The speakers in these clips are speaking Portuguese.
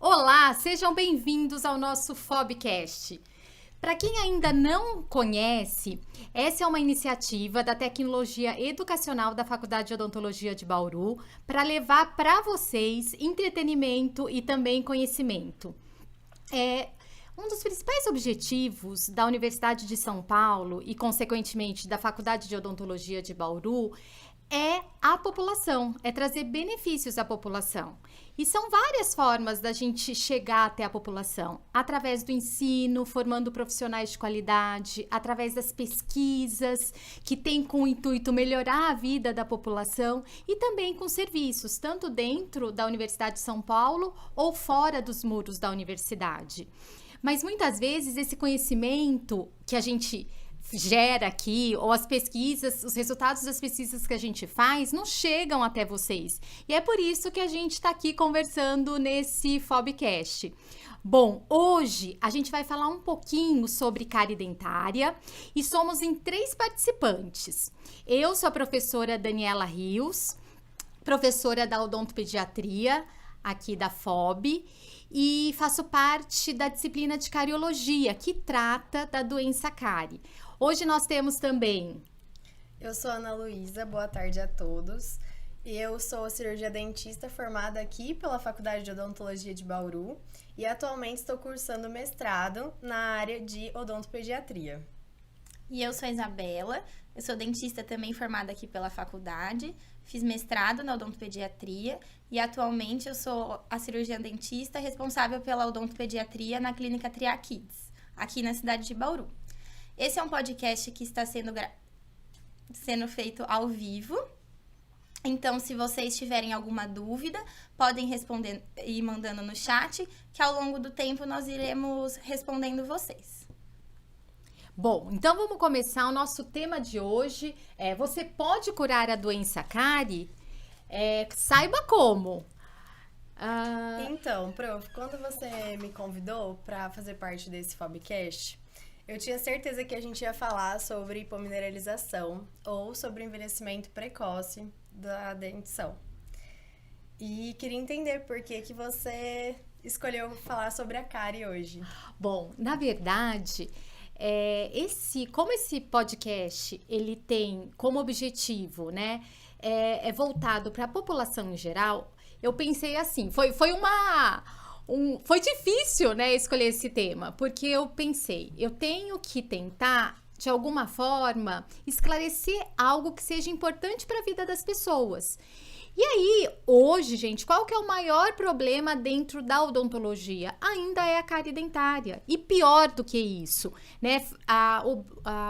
Olá, sejam bem-vindos ao nosso Fobcast. Para quem ainda não conhece, essa é uma iniciativa da Tecnologia Educacional da Faculdade de Odontologia de Bauru para levar para vocês entretenimento e também conhecimento. Um dos principais objetivos da Universidade de São Paulo e, consequentemente, da Faculdade de Odontologia de Bauru é a população, é trazer benefícios à população. E são várias formas da gente chegar até a população, através do ensino, formando profissionais de qualidade, através das pesquisas, que tem com o intuito melhorar a vida da população, e também com serviços, tanto dentro da Universidade de São Paulo ou fora dos muros da universidade. Mas muitas vezes esse conhecimento que a gente gera aqui, ou as pesquisas, os resultados das pesquisas que a gente faz não chegam até vocês. E é por isso que a gente está aqui conversando nesse Fobcast. Bom, hoje a gente vai falar um pouquinho sobre cárie dentária e somos em 3 participantes. Eu sou a professora Daniela Rios, professora da odontopediatria aqui da FOB, e faço parte da disciplina de cariologia, que trata da doença cárie. Hoje nós temos também... Eu sou Ana Luísa, boa tarde a todos. Eu sou cirurgia dentista formada aqui pela Faculdade de Odontologia de Bauru e atualmente estou cursando mestrado na área de odontopediatria. E eu sou a Isabela, eu sou dentista também formada aqui pela faculdade, fiz mestrado na odontopediatria e atualmente eu sou a cirurgiã dentista responsável pela odontopediatria na clínica Tria Kids, aqui na cidade de Bauru. Esse é um podcast que está sendo feito ao vivo, então se vocês tiverem alguma dúvida, podem responder e mandando no chat, que ao longo do tempo nós iremos respondendo vocês. Bom, então vamos começar o nosso tema de hoje. Você pode curar a doença cárie? Saiba como. Então, prof, quando você me convidou para fazer parte desse Fobcast, eu tinha certeza que a gente ia falar sobre hipomineralização ou sobre envelhecimento precoce da dentição. E queria entender por que você escolheu falar sobre a cárie hoje. Bom, na verdade... como esse podcast ele tem como objetivo, né, voltado para a população em geral, eu pensei assim, foi difícil, né, escolher esse tema, porque eu pensei, eu tenho que tentar, de alguma forma, esclarecer algo que seja importante para a vida das pessoas. E aí, hoje, gente, qual que é o maior problema dentro da odontologia? Ainda é a cárie dentária. E pior do que isso, né?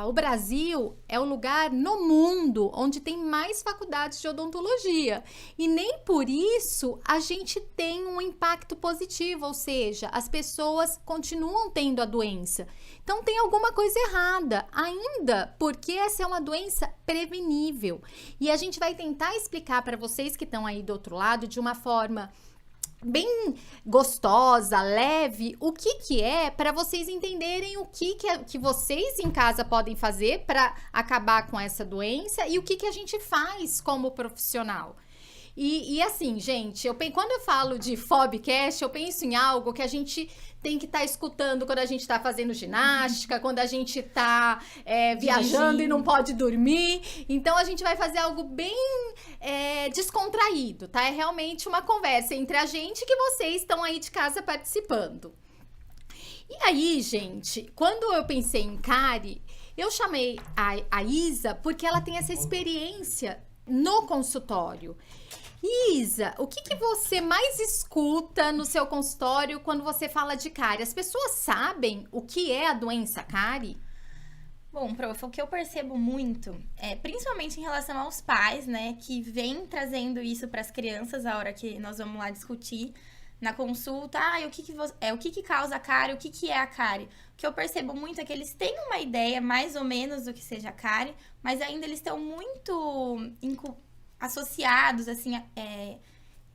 O Brasil é o lugar no mundo onde tem mais faculdades de odontologia. E nem por isso a gente tem um impacto positivo, ou seja, as pessoas continuam tendo a doença. Então, tem alguma coisa errada, ainda porque essa é uma doença prevenível. E a gente vai tentar explicar para vocês que estão aí do outro lado de uma forma bem gostosa, leve, o que é, para vocês entenderem o que vocês em casa podem fazer para acabar com essa doença e o que a gente faz como profissional. E assim, gente, quando eu falo de Fobcast, eu penso em algo que a gente tem que estar escutando quando a gente está fazendo ginástica, quando a gente está viajando e não pode dormir. Então, a gente vai fazer algo bem descontraído, tá? É realmente uma conversa entre a gente que vocês estão aí de casa participando. E aí, gente, quando eu pensei em cárie, eu chamei a Isa porque ela tem essa experiência no consultório. Isa, o que você mais escuta no seu consultório quando você fala de cárie? As pessoas sabem o que é a doença cárie? Bom, prof, o que eu percebo muito, principalmente em relação aos pais, né, que vêm trazendo isso para as crianças a hora que nós vamos lá discutir na consulta, o que causa a cárie, o que é a cárie? O que eu percebo muito é que eles têm uma ideia mais ou menos do que seja a cárie, mas ainda eles estão muito associados, assim,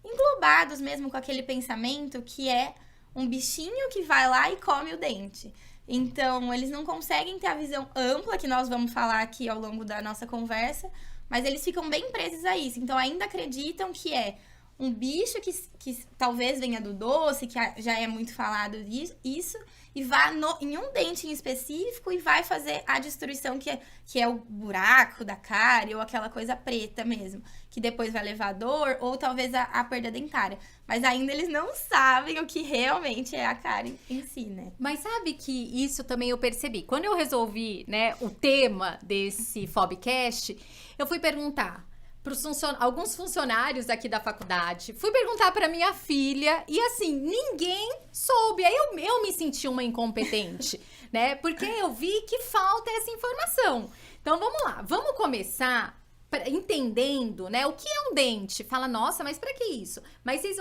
englobados mesmo com aquele pensamento que é um bichinho que vai lá e come o dente. Então, eles não conseguem ter a visão ampla que nós vamos falar aqui ao longo da nossa conversa, mas eles ficam bem presos a isso. Então, ainda acreditam que é um bicho que talvez venha do doce, que já é muito falado isso, e vá em um dente em específico e vai fazer a destruição que é o buraco da cárie ou aquela coisa preta mesmo, que depois vai levar dor ou talvez a perda dentária. Mas ainda eles não sabem o que realmente é a cárie em si, né? Mas sabe que isso também eu percebi. Quando eu resolvi, né, o tema desse Fobcast, eu fui perguntar para alguns funcionários aqui da faculdade, fui perguntar para minha filha e assim, ninguém soube. Aí eu me senti uma incompetente, né? Porque eu vi que falta essa informação. Então vamos lá, vamos começar entendendo, né, o que é um dente. Fala, nossa, mas para que isso? Mas vocês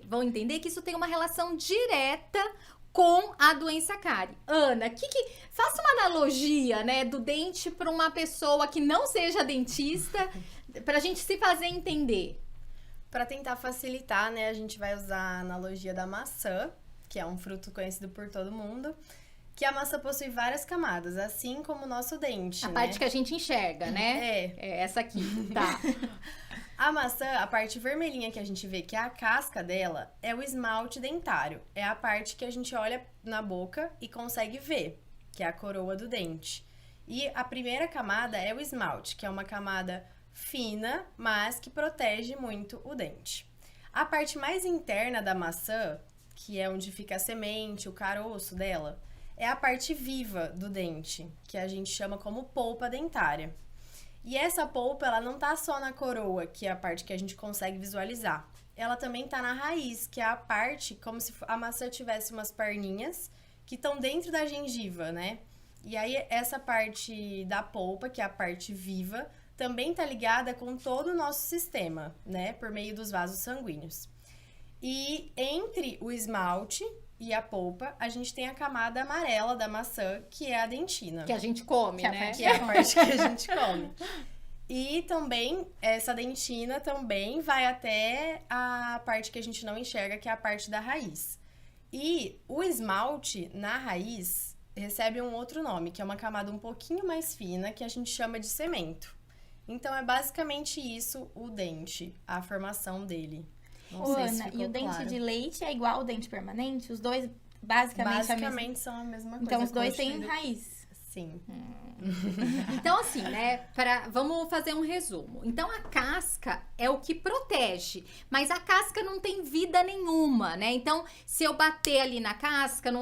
vão entender que isso tem uma relação direta com a doença cárie. Ana, faça uma analogia, né, do dente para uma pessoa que não seja dentista, pra gente se fazer entender. Para tentar facilitar, né, a gente vai usar a analogia da maçã, que é um fruto conhecido por todo mundo, que a maçã possui várias camadas, assim como o nosso dente, A né? parte que a gente enxerga, né? É essa aqui, tá. A maçã, a parte vermelhinha que a gente vê, que é a casca dela, é o esmalte dentário. É a parte que a gente olha na boca e consegue ver, que é a coroa do dente. E a primeira camada é o esmalte, que é uma camada fina, mas que protege muito o dente. A parte mais interna da maçã, que é onde fica a semente, o caroço dela, é a parte viva do dente, que a gente chama como polpa dentária. E essa polpa, ela não tá só na coroa, que é a parte que a gente consegue visualizar. Ela também tá na raiz, que é a parte como se a maçã tivesse umas perninhas que estão dentro da gengiva, né? E aí essa parte da polpa, que é a parte viva, também tá ligada com todo o nosso sistema, né? Por meio dos vasos sanguíneos. E entre o esmalte e a polpa, a gente tem a camada amarela da maçã, que é a dentina. Que a gente come, né? Que é a parte que a gente come. E também, essa dentina também vai até a parte que a gente não enxerga, que é a parte da raiz. E o esmalte, na raiz, recebe um outro nome, que é uma camada um pouquinho mais fina, que a gente chama de cemento. Então, é basicamente isso o dente, a formação dele. Não sei se Ana, ficou e o dente claro. de leite é igual ao dente permanente? Os dois basicamente são a mesma coisa. Então, os dois têm construído- raiz. Sim. Então, assim, né, vamos fazer um resumo. Então, a casca é o que protege, mas a casca não tem vida nenhuma, né? Então, se eu bater ali na casca,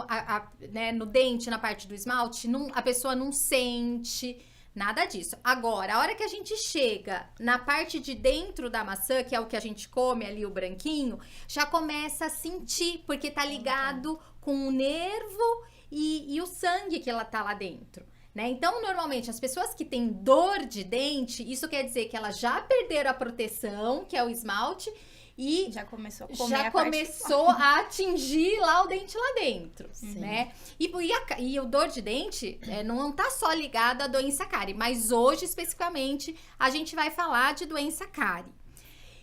né, no dente, na parte do esmalte, a pessoa não sente nada disso. Agora, a hora que a gente chega na parte de dentro da maçã, que é o que a gente come ali, o branquinho, já começa a sentir, porque tá ligado com o nervo e o sangue que ela tá lá dentro, né? Então, normalmente, as pessoas que têm dor de dente, isso quer dizer que elas já perderam a proteção, que é o esmalte, e Já começou a comer já a parte começou a atingir lá o dente lá dentro, Sim. né? E o dor de dente não tá só ligado à doença cárie, mas hoje, especificamente, a gente vai falar de doença cárie.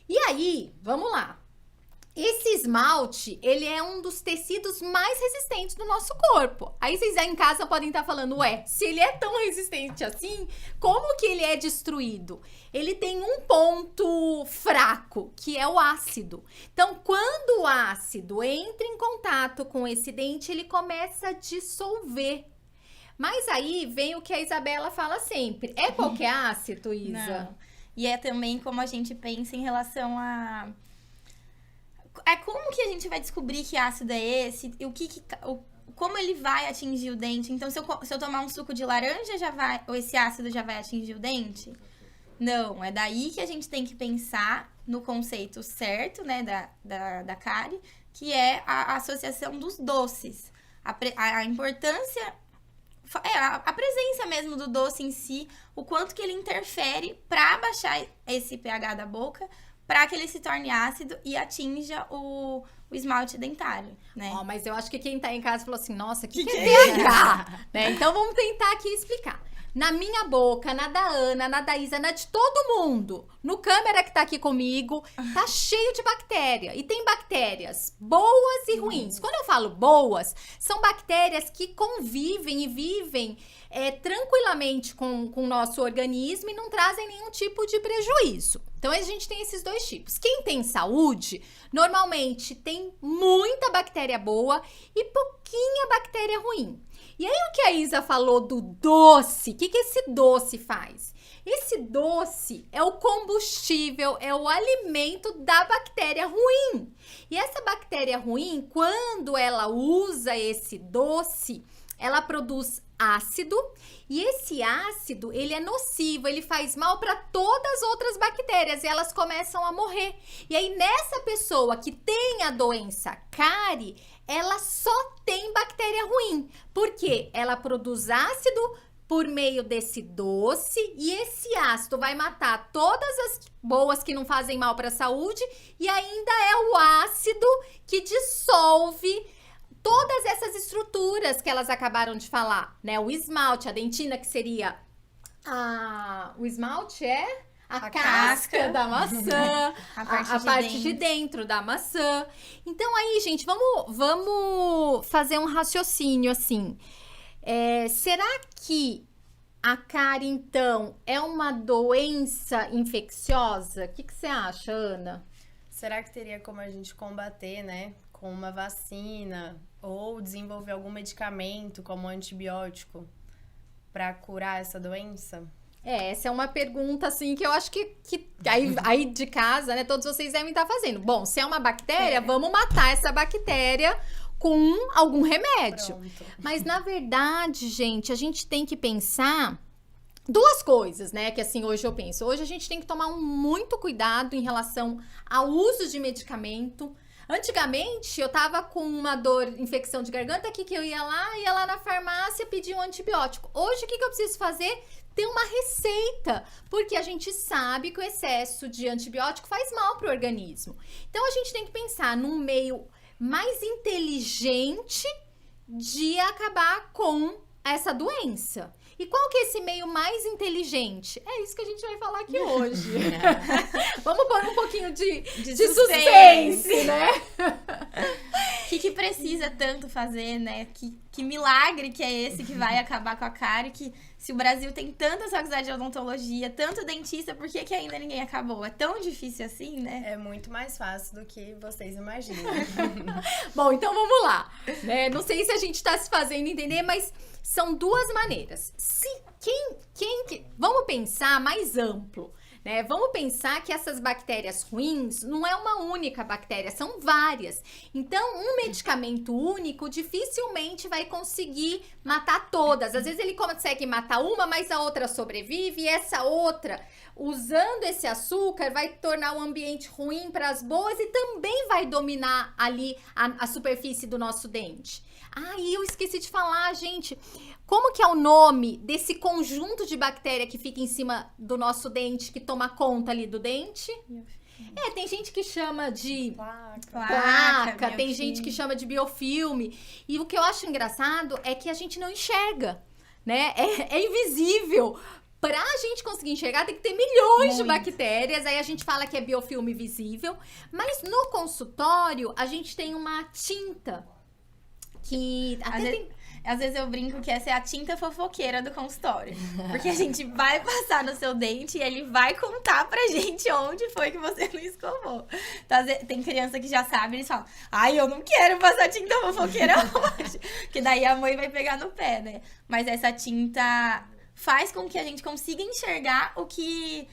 E aí, vamos lá. Esse esmalte, ele é um dos tecidos mais resistentes do nosso corpo. Aí vocês aí em casa podem estar falando, ué, se ele é tão resistente assim, como que ele é destruído? Ele tem um ponto fraco, que é o ácido. Então, quando o ácido entra em contato com esse dente, ele começa a dissolver. Mas aí vem o que a Isabela fala sempre. É qualquer ácido, Isa? Não. E é também como a gente pensa em relação a... É como que a gente vai descobrir que ácido é esse? E como ele vai atingir o dente? Então, se eu tomar um suco de laranja, ou esse ácido já vai atingir o dente? Não, é daí que a gente tem que pensar no conceito certo, né, da cárie, que é a associação dos doces. A importância... a presença mesmo do doce em si, o quanto que ele interfere para baixar esse pH da boca, para que ele se torne ácido e atinja o esmalte dentário, né? Ó, mas eu acho que quem tá em casa falou assim, nossa, que é pH? Né? Então vamos tentar aqui explicar. Na minha boca, na da Ana, na da Isa, na de todo mundo, no câmera que tá aqui comigo, tá cheio de bactéria. E tem bactérias boas e ruins. Quando eu falo boas, são bactérias que convivem e vivem tranquilamente com o nosso organismo e não trazem nenhum tipo de prejuízo. Então a gente tem esses dois tipos. Quem tem saúde, normalmente tem muita bactéria boa e pouquinha bactéria ruim. E aí o que a Isa falou do doce, o que esse doce faz? Esse doce é o combustível, é o alimento da bactéria ruim. E essa bactéria ruim, quando ela usa esse doce, ela produz ácido, e esse ácido, ele é nocivo, ele faz mal para todas as outras bactérias e elas começam a morrer. E aí nessa pessoa que tem a doença cárie, ela só tem bactéria ruim, porque ela produz ácido por meio desse doce, e esse ácido vai matar todas as boas que não fazem mal para a saúde, e ainda é o ácido que dissolve todas essas estruturas que elas acabaram de falar, né? O esmalte, a dentina, que seria o esmalte é a casca da maçã, a parte de dentro da maçã. Então aí, gente, vamos fazer um raciocínio assim. Será que a cárie, então, é uma doença infecciosa? O que você acha, Ana? Será que teria como a gente combater, né, com uma vacina ou desenvolver algum medicamento como antibiótico para curar essa doença? Essa é uma pergunta, assim, que eu acho que aí de casa, né, todos vocês devem estar fazendo. Bom, se é uma bactéria, vamos matar essa bactéria com algum remédio. Pronto. Mas, na verdade, gente, a gente tem que pensar duas coisas, né? Que assim, hoje eu penso. Hoje a gente tem que tomar muito cuidado em relação ao uso de medicamento. Antigamente, eu tava com uma infecção de garganta aqui, que eu ia lá na farmácia pedir um antibiótico. Hoje, o que eu preciso fazer? Ter uma receita, porque a gente sabe que o excesso de antibiótico faz mal pro organismo. Então, a gente tem que pensar num meio mais inteligente de acabar com essa doença. E qual que é esse meio mais inteligente? É isso que a gente vai falar aqui hoje. Vamos pôr um pouquinho de suspense, né? O que precisa tanto fazer, né? Que milagre que é esse que vai acabar com a cárie? Que se o Brasil tem tanta faculdade de odontologia, tanto dentista, por que ainda ninguém acabou? É tão difícil assim, né? É muito mais fácil do que vocês imaginam. Bom, então vamos lá. Né? Não sei se a gente tá se fazendo entender, mas são duas maneiras. Vamos pensar mais amplo. Né? Vamos pensar que essas bactérias ruins não é uma única bactéria, são várias. Então, um medicamento único dificilmente vai conseguir matar todas. Às vezes ele consegue matar uma, mas a outra sobrevive, e essa outra, usando esse açúcar, vai tornar o ambiente ruim para as boas e também vai dominar ali a superfície do nosso dente. E eu esqueci de falar, gente, como que é o nome desse conjunto de bactéria que fica em cima do nosso dente, que toma conta ali do dente? Tem gente que chama de placa, tem gente que chama de biofilme. E o que eu acho engraçado é que a gente não enxerga, né? É invisível. Pra gente conseguir enxergar, tem que ter milhões de bactérias. Aí a gente fala que é biofilme visível. Mas no consultório, a gente tem uma tinta que às vezes eu brinco que essa é a tinta fofoqueira do consultório. Porque a gente vai passar no seu dente e ele vai contar pra gente onde foi que você não escovou. Então, tem criança que já sabe, eles falam, eu não quero passar tinta fofoqueira hoje. Porque daí a mãe vai pegar no pé, né? Mas essa tinta faz com que a gente consiga enxergar o que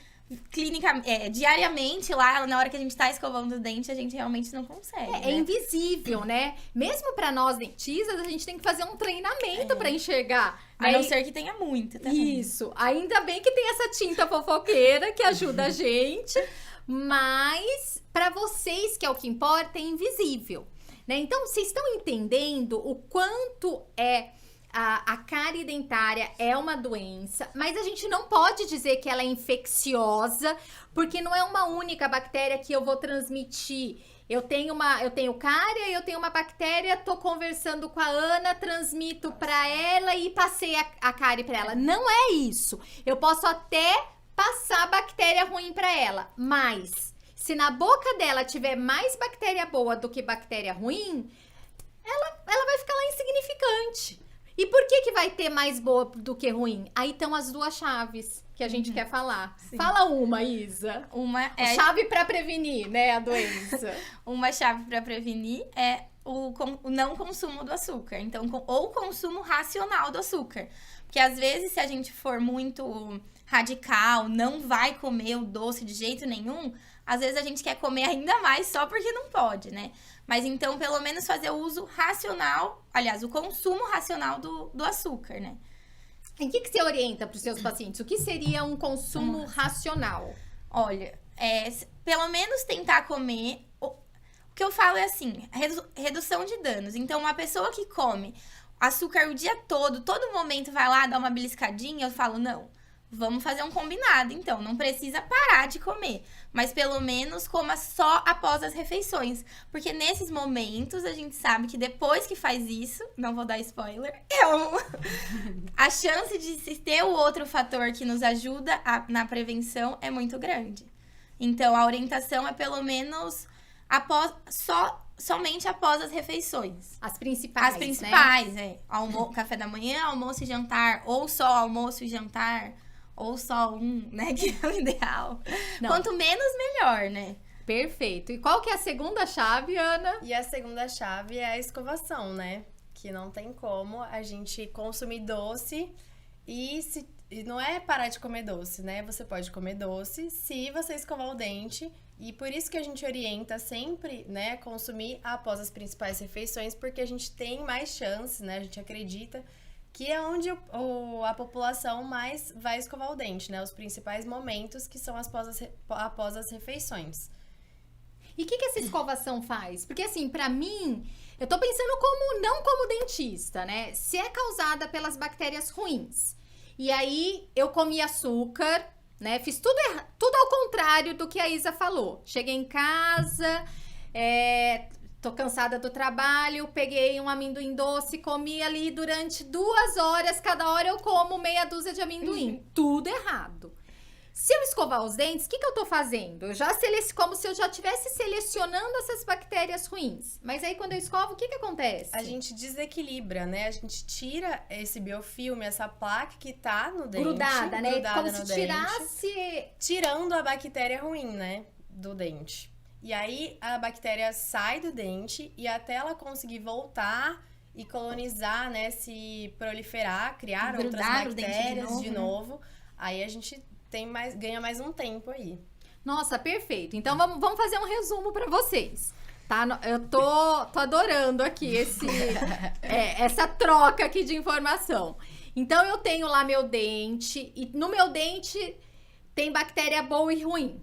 diariamente lá, na hora que a gente tá escovando o dente, a gente realmente não consegue. É invisível, né? Mesmo pra nós dentistas, a gente tem que fazer um treinamento pra enxergar. A não ser que tenha muito também. Isso. Ainda bem que tem essa tinta fofoqueira que ajuda a gente, mas pra vocês, que é o que importa, é invisível, né? Então, vocês estão entendendo o quanto a cárie dentária é uma doença, mas a gente não pode dizer que ela é infecciosa, porque não é uma única bactéria que eu vou transmitir. Eu tenho cárie, eu tenho uma bactéria, tô conversando com a Ana, transmito para ela e passei a cárie para ela. Não é isso. Eu posso até passar bactéria ruim para ela, mas se na boca dela tiver mais bactéria boa do que bactéria ruim, ela vai ficar lá insignificante. E por que vai ter mais boa do que ruim? Aí estão as duas chaves que que a gente quer falar. Sim. Fala uma, Isa. Uma é Chave para prevenir, né, a doença. Uma chave para prevenir é o não consumo do açúcar. Então, ou consumo racional do açúcar. Porque às vezes, se a gente for muito radical, não vai comer o doce de jeito nenhum, às vezes a gente quer comer ainda mais só porque não pode, né? Mas então, pelo menos fazer o uso racional, aliás, o consumo racional do açúcar, né? Em que você orienta para os seus pacientes? O que seria um consumo racional? Olha, pelo menos tentar comer. O que eu falo é assim, redução de danos. Então, uma pessoa que come açúcar o dia todo momento vai lá dar uma beliscadinha, eu falo, não, vamos fazer um combinado. Então, não precisa parar de comer, mas pelo menos coma só após as refeições. Porque nesses momentos, a gente sabe que depois que faz isso, não vou dar spoiler, a chance de se ter o outro fator que nos ajuda na prevenção é muito grande. Então, a orientação é pelo menos somente após as refeições. As principais, As principais, café da manhã, almoço e jantar, ou só almoço e jantar, ou só um, né, que é o ideal. Não. Quanto menos, melhor, né? Perfeito. E qual que é a segunda chave, Ana? E a segunda chave é a escovação, né? Que não tem como a gente consumir doce e não é parar de comer doce, né? Você pode comer doce se você escovar o dente. E por isso que a gente orienta sempre, né, consumir após as principais refeições, porque a gente tem mais chances, né? A gente acredita que é onde a população mais vai escovar o dente, né? Os principais momentos que são após as refeições. E o que essa escovação faz? Porque assim, pra mim, eu tô pensando não como dentista, né? Se é causada pelas bactérias ruins. E aí, eu comi açúcar, né? Fiz tudo ao contrário do que a Isa falou. Cheguei em casa, tô cansada do trabalho, peguei um amendoim doce, comi ali durante 2 horas, cada hora eu como meia dúzia de amendoim. Tudo errado. Se eu escovar os dentes, o que eu tô fazendo? Eu já como se eu já estivesse selecionando essas bactérias ruins. Mas aí, quando eu escovo, o que acontece? A gente desequilibra, né? A gente tira esse biofilme, essa placa que tá no dente. Grudada, né? Grudada Como no se dente, tirasse... tirando a bactéria ruim, né? Do dente. E aí, a bactéria sai do dente e até ela conseguir voltar e colonizar, né? Se proliferar, criar outras Grudar no dente bactérias de novo. Aí a gente ganha mais um tempo aí. Nossa, perfeito. Então, vamos fazer um resumo para vocês. Tá? Eu tô adorando aqui essa troca aqui de informação. Então, eu tenho lá meu dente, e no meu dente tem bactéria boa e ruim.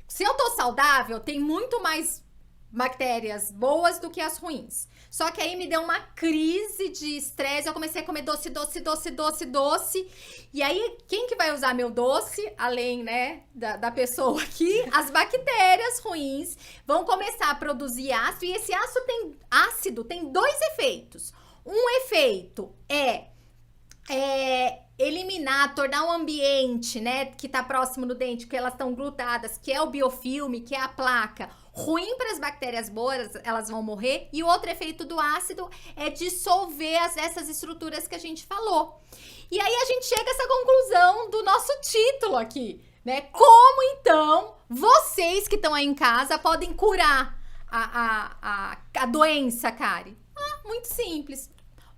Se eu tô saudável, tem muito mais bactérias boas do que as ruins. Só que aí me deu uma crise de estresse, eu comecei a comer doce. E aí, quem que vai usar meu doce, além, né, da pessoa aqui? As bactérias ruins vão começar a produzir ácido, e esse ácido tem 2 efeitos. Um efeito é eliminar, tornar o ambiente, né, que tá próximo do dente, que elas estão grudadas, que é o biofilme, que é a placa, ruim para as bactérias boas, elas vão morrer. E o outro efeito do ácido é dissolver essas estruturas que a gente falou. E aí a gente chega a essa conclusão do nosso título aqui, né? Como então vocês que estão aí em casa podem curar a doença cárie? Muito simples.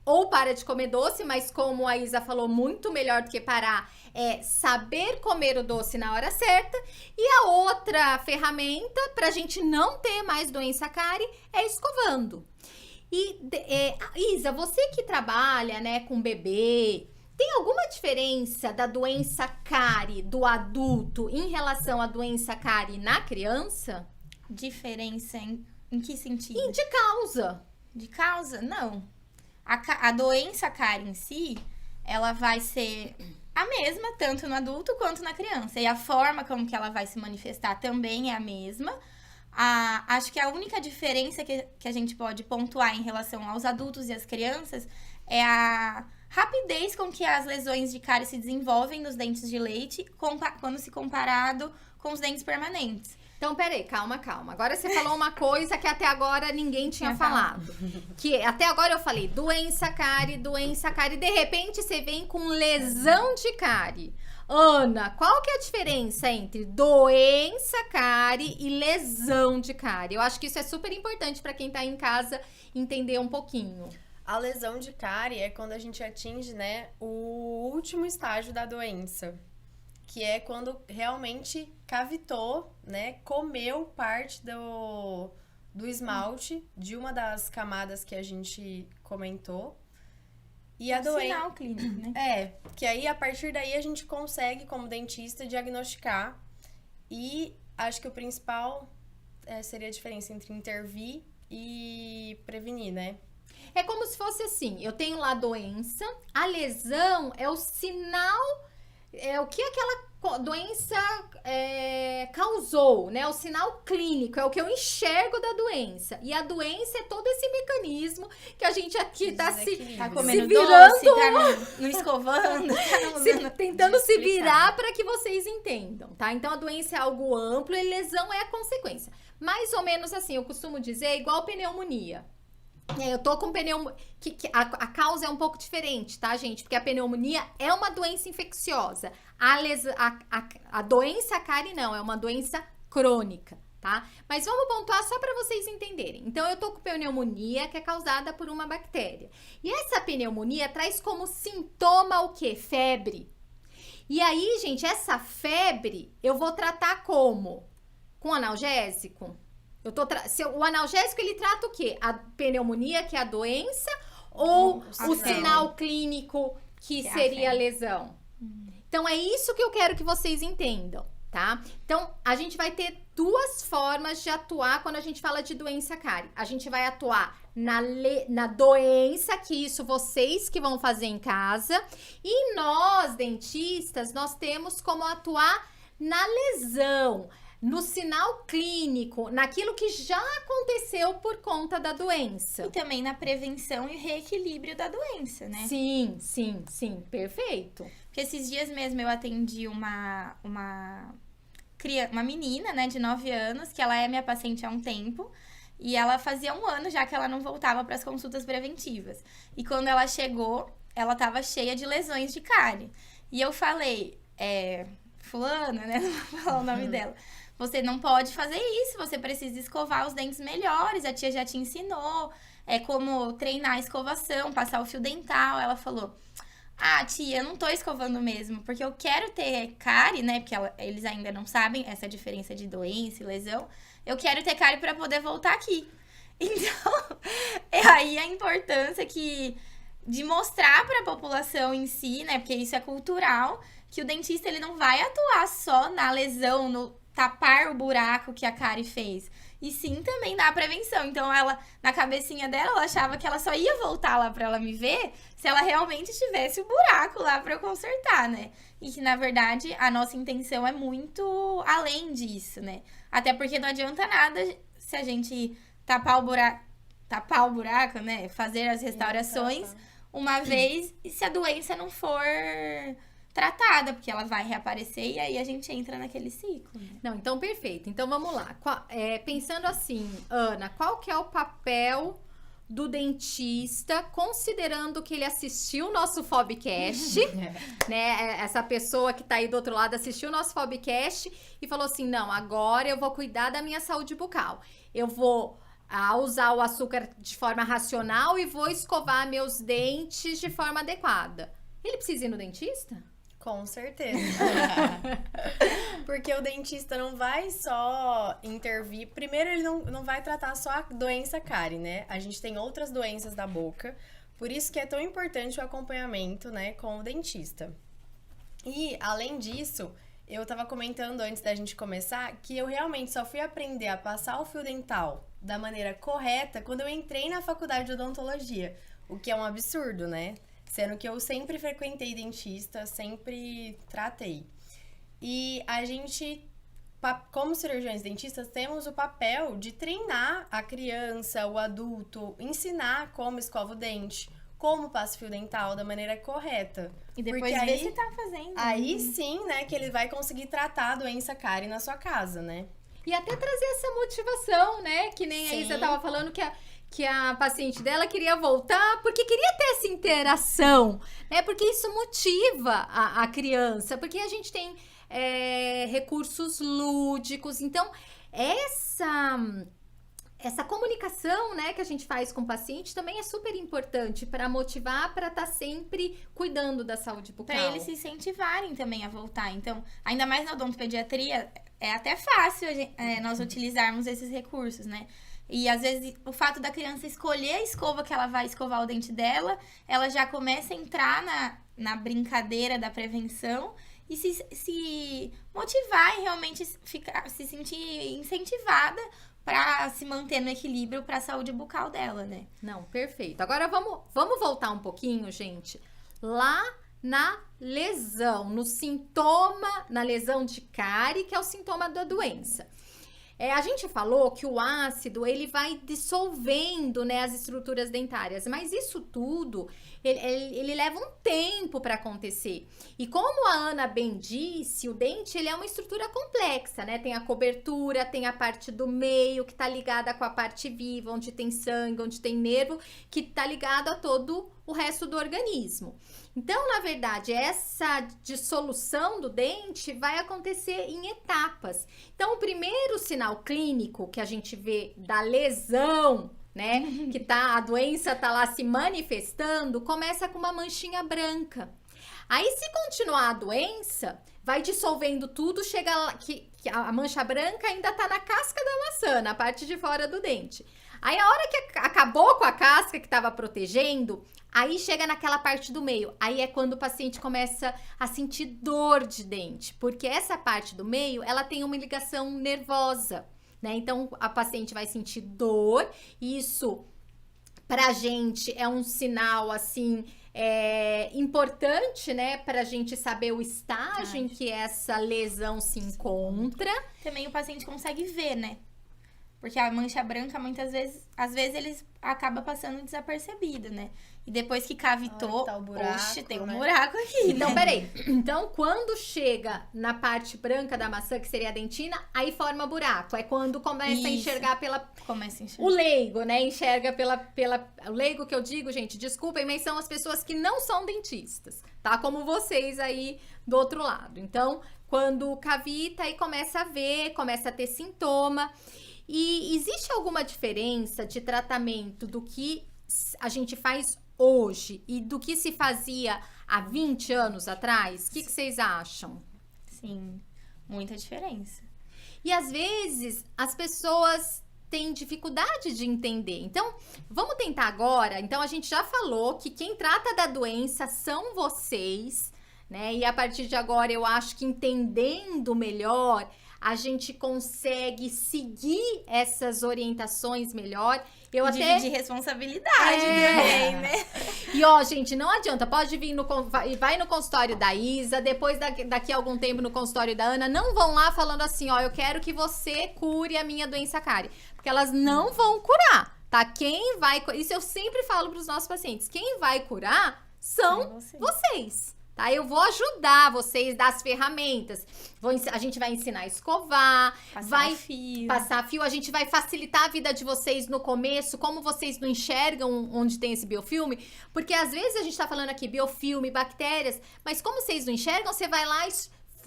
Ou para de comer doce, mas como a Isa falou, muito melhor do que parar é saber comer o doce na hora certa. E a outra ferramenta para a gente não ter mais doença cárie é escovando. E Isa, você que trabalha, né, com bebê, tem alguma diferença da doença cárie do adulto em relação à doença cárie na criança? Diferença em que sentido? E de causa. De causa? Não. A doença cárie em si, ela vai ser a mesma, tanto no adulto quanto na criança. E a forma como que ela vai se manifestar também é a mesma. Acho que a única diferença que a gente pode pontuar em relação aos adultos e às crianças é a rapidez com que as lesões de cárie se desenvolvem nos dentes de leite quando se comparado com os dentes permanentes. Então, peraí, calma. Agora você falou uma coisa que até agora ninguém tinha falado. Que até agora eu falei doença cárie. De repente você vem com lesão de cárie. Ana, qual que é a diferença entre doença cárie e lesão de cárie? Eu acho que isso é super importante para quem tá em casa entender um pouquinho. A lesão de cárie é quando a gente atinge, né, o último estágio da doença, que é quando realmente cavitou, né, comeu parte do esmalte de uma das camadas que a gente comentou. E a doença... Sinal clínico, né? Que aí, a partir daí, a gente consegue, como dentista, diagnosticar. E acho que o principal seria a diferença entre intervir e prevenir, né? É como se fosse assim, eu tenho lá a doença, a lesão é o sinal, é o que aquela doença causou, né? O sinal clínico, é o que eu enxergo da doença. E a doença é todo esse mecanismo que a gente aqui tá comendo virando, doce, tá no escovando, tentando se virar para que vocês entendam, tá? Então a doença é algo amplo e lesão é a consequência. Mais ou menos assim, eu costumo dizer, é igual pneumonia. Eu tô com pneumonia, a causa é um pouco diferente, tá, gente? Porque a pneumonia é uma doença infecciosa. A doença cárie não, é uma doença crônica, tá? Mas vamos pontuar só para vocês entenderem. Então, eu tô com pneumonia que é causada por uma bactéria. E essa pneumonia traz como sintoma o quê? Febre. E aí, gente, essa febre eu vou tratar como? Com analgésico? O analgésico, ele trata o quê? A pneumonia, que é a doença, ou o sinal clínico, que seria a lesão? Então, é isso que eu quero que vocês entendam, tá? Então, a gente vai ter duas formas de atuar quando a gente fala de doença cárie. A gente vai atuar na doença, que isso vocês que vão fazer em casa. E nós, dentistas, nós temos como atuar na lesão, no sinal clínico, naquilo que já aconteceu por conta da doença. E também na prevenção e reequilíbrio da doença, né? Sim, perfeito. Porque esses dias mesmo eu atendi uma menina, né, de 9 anos, que ela é minha paciente há um tempo, e ela fazia 1 ano já que ela não voltava para as consultas preventivas. E quando ela chegou, ela tava cheia de lesões de cárie. E eu falei, fulana, né, não vou falar o nome dela, você não pode fazer isso, você precisa escovar os dentes melhores, a tia já te ensinou, como treinar a escovação, passar o fio dental. Ela falou, tia, eu não tô escovando mesmo, porque eu quero ter cárie, né, porque eles ainda não sabem essa diferença de doença e lesão, eu quero ter cárie pra poder voltar aqui. Então, é aí a importância de mostrar pra população em si, né, porque isso é cultural, que o dentista, ele não vai atuar só na lesão, no tapar o buraco que a cárie fez, e sim também na prevenção. Então, ela, na cabecinha dela, ela achava que ela só ia voltar lá pra ela me ver se ela realmente tivesse o buraco lá pra eu consertar, né? E que, na verdade, a nossa intenção é muito além disso, né? Até porque não adianta nada se a gente tapar o buraco, né? Fazer as restaurações uma vez, e se a doença não for tratada, porque ela vai reaparecer e aí a gente entra naquele ciclo. Né? Não, então perfeito. Então vamos lá. Pensando assim, Ana, qual que é o papel do dentista, considerando que ele assistiu o nosso Fobcast, né? Essa pessoa que tá aí do outro lado assistiu o nosso Fobcast e falou assim, não, agora eu vou cuidar da minha saúde bucal. Eu vou usar o açúcar de forma racional e vou escovar meus dentes de forma adequada. Ele precisa ir no dentista? Com certeza. Porque o dentista não vai só intervir. Primeiro, ele não vai tratar só a doença cárie, né? A gente tem outras doenças da boca. Por isso que é tão importante o acompanhamento, né, com o dentista. E, além disso, eu tava comentando antes da gente começar que eu realmente só fui aprender a passar o fio dental da maneira correta quando eu entrei na faculdade de odontologia. O que é um absurdo, né? Sendo que eu sempre frequentei dentista, sempre tratei. E a gente, como cirurgiões dentistas, temos o papel de treinar a criança, o adulto, ensinar como escova o dente, como passa o fio dental da maneira correta. E depois ver se tá fazendo. Aí sim, né, que ele vai conseguir tratar a doença cárie na sua casa, né? E até trazer essa motivação, né? Que nem a Isa tava falando, que a paciente dela queria voltar porque queria ter essa interação, né? Porque isso motiva a criança, porque a gente tem recursos lúdicos. Então, essa comunicação, né, que a gente faz com o paciente também é super importante para motivar, para estar sempre cuidando da saúde bucal. Para eles se incentivarem também a voltar. Então, ainda mais na odontopediatria, é até fácil nós utilizarmos esses recursos, né? E às vezes o fato da criança escolher a escova que ela vai escovar o dente dela, ela já começa a entrar na brincadeira da prevenção e se motivar e realmente se sentir incentivada para se manter no equilíbrio para a saúde bucal dela, né? Não, perfeito. Agora vamos voltar um pouquinho, gente, lá na lesão, no sintoma, na lesão de cárie, que é o sintoma da doença. A gente falou que o ácido, ele vai dissolvendo, né, as estruturas dentárias, mas isso tudo, ele leva um tempo para acontecer. E como a Ana bem disse, o dente, ele é uma estrutura complexa, né? Tem a cobertura, tem a parte do meio, que tá ligada com a parte viva, onde tem sangue, onde tem nervo, que tá ligado a todo o resto do organismo. Então, na verdade, essa dissolução do dente vai acontecer em etapas. Então, o primeiro sinal clínico que a gente vê da lesão, né, que a doença tá lá se manifestando, começa com uma manchinha branca. Aí, se continuar a doença, vai dissolvendo tudo, chega lá, que a mancha branca ainda tá na casca da maçã, na parte de fora do dente. Aí, a hora que acabou com a casca que estava protegendo, aí chega naquela parte do meio. Aí é quando o paciente começa a sentir dor de dente, porque essa parte do meio, ela tem uma ligação nervosa, né? Então, a paciente vai sentir dor, e isso, pra gente, é um sinal, assim, importante, né? Pra gente saber o estágio em que essa lesão se encontra. Também o paciente consegue ver, né? Porque a mancha branca, muitas vezes, às vezes, eles acaba passando desapercebido, né? E depois que cavitou, tá o buraco, oxe, tem um né? buraco aqui, Então, né? peraí. Então, quando chega na parte branca da maçã, que seria a dentina, aí forma buraco. É quando começa a Isso. enxergar Começa a o enxergar. leigo, né? Enxerga o leigo que eu digo, gente, desculpem, mas são as pessoas que não são dentistas, tá? Como vocês aí do outro lado. Então, quando cavita, aí começa a ver, começa a ter sintoma. E existe alguma diferença de tratamento do que a gente faz hoje e do que se fazia há 20 anos atrás? O que vocês acham? Sim, muita diferença. E às vezes as pessoas têm dificuldade de entender. Então, vamos tentar agora. Então, a gente já falou que quem trata da doença são vocês, né? E a partir de agora, eu acho que entendendo melhor, a gente consegue seguir essas orientações melhor. Eu até Dividir responsabilidade também, né? E ó, gente, não adianta, pode vir vai no consultório da Isa, depois daqui a algum tempo no consultório da Ana, não vão lá falando assim, ó, eu quero que você cure a minha doença cárie, porque elas não vão curar, tá? Quem vai, isso eu sempre falo pros nossos pacientes, quem vai curar são vocês. Tá? Eu vou ajudar vocês, dar as ferramentas. A gente vai ensinar a escovar, passar fio. A gente vai facilitar a vida de vocês no começo, como vocês não enxergam onde tem esse biofilme. Porque às vezes a gente tá falando aqui biofilme, bactérias, mas como vocês não enxergam, você vai lá e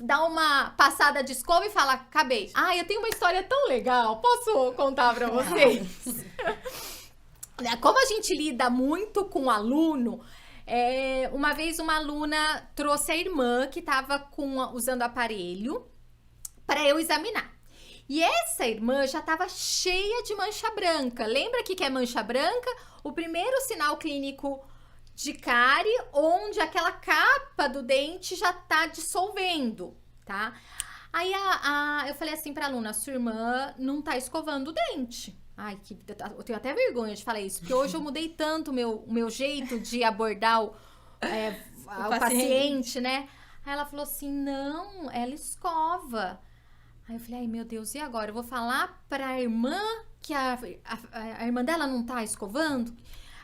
dá uma passada de escova e fala, acabei. Ah, eu tenho uma história tão legal, posso contar pra vocês? Como a gente lida muito com o aluno, uma vez uma aluna trouxe a irmã que estava usando aparelho para eu examinar. E essa irmã já estava cheia de mancha branca. Lembra que é mancha branca? O primeiro sinal clínico de cárie, onde aquela capa do dente já tá dissolvendo, tá? Aí eu falei assim pra aluna, sua irmã não tá escovando o dente. Ai, eu tenho até vergonha de falar isso, porque hoje eu mudei tanto o meu jeito de abordar o paciente, né? Aí ela falou assim, não, ela escova. Aí eu falei, ai meu Deus, e agora? Eu vou falar pra irmã que a irmã dela não tá escovando?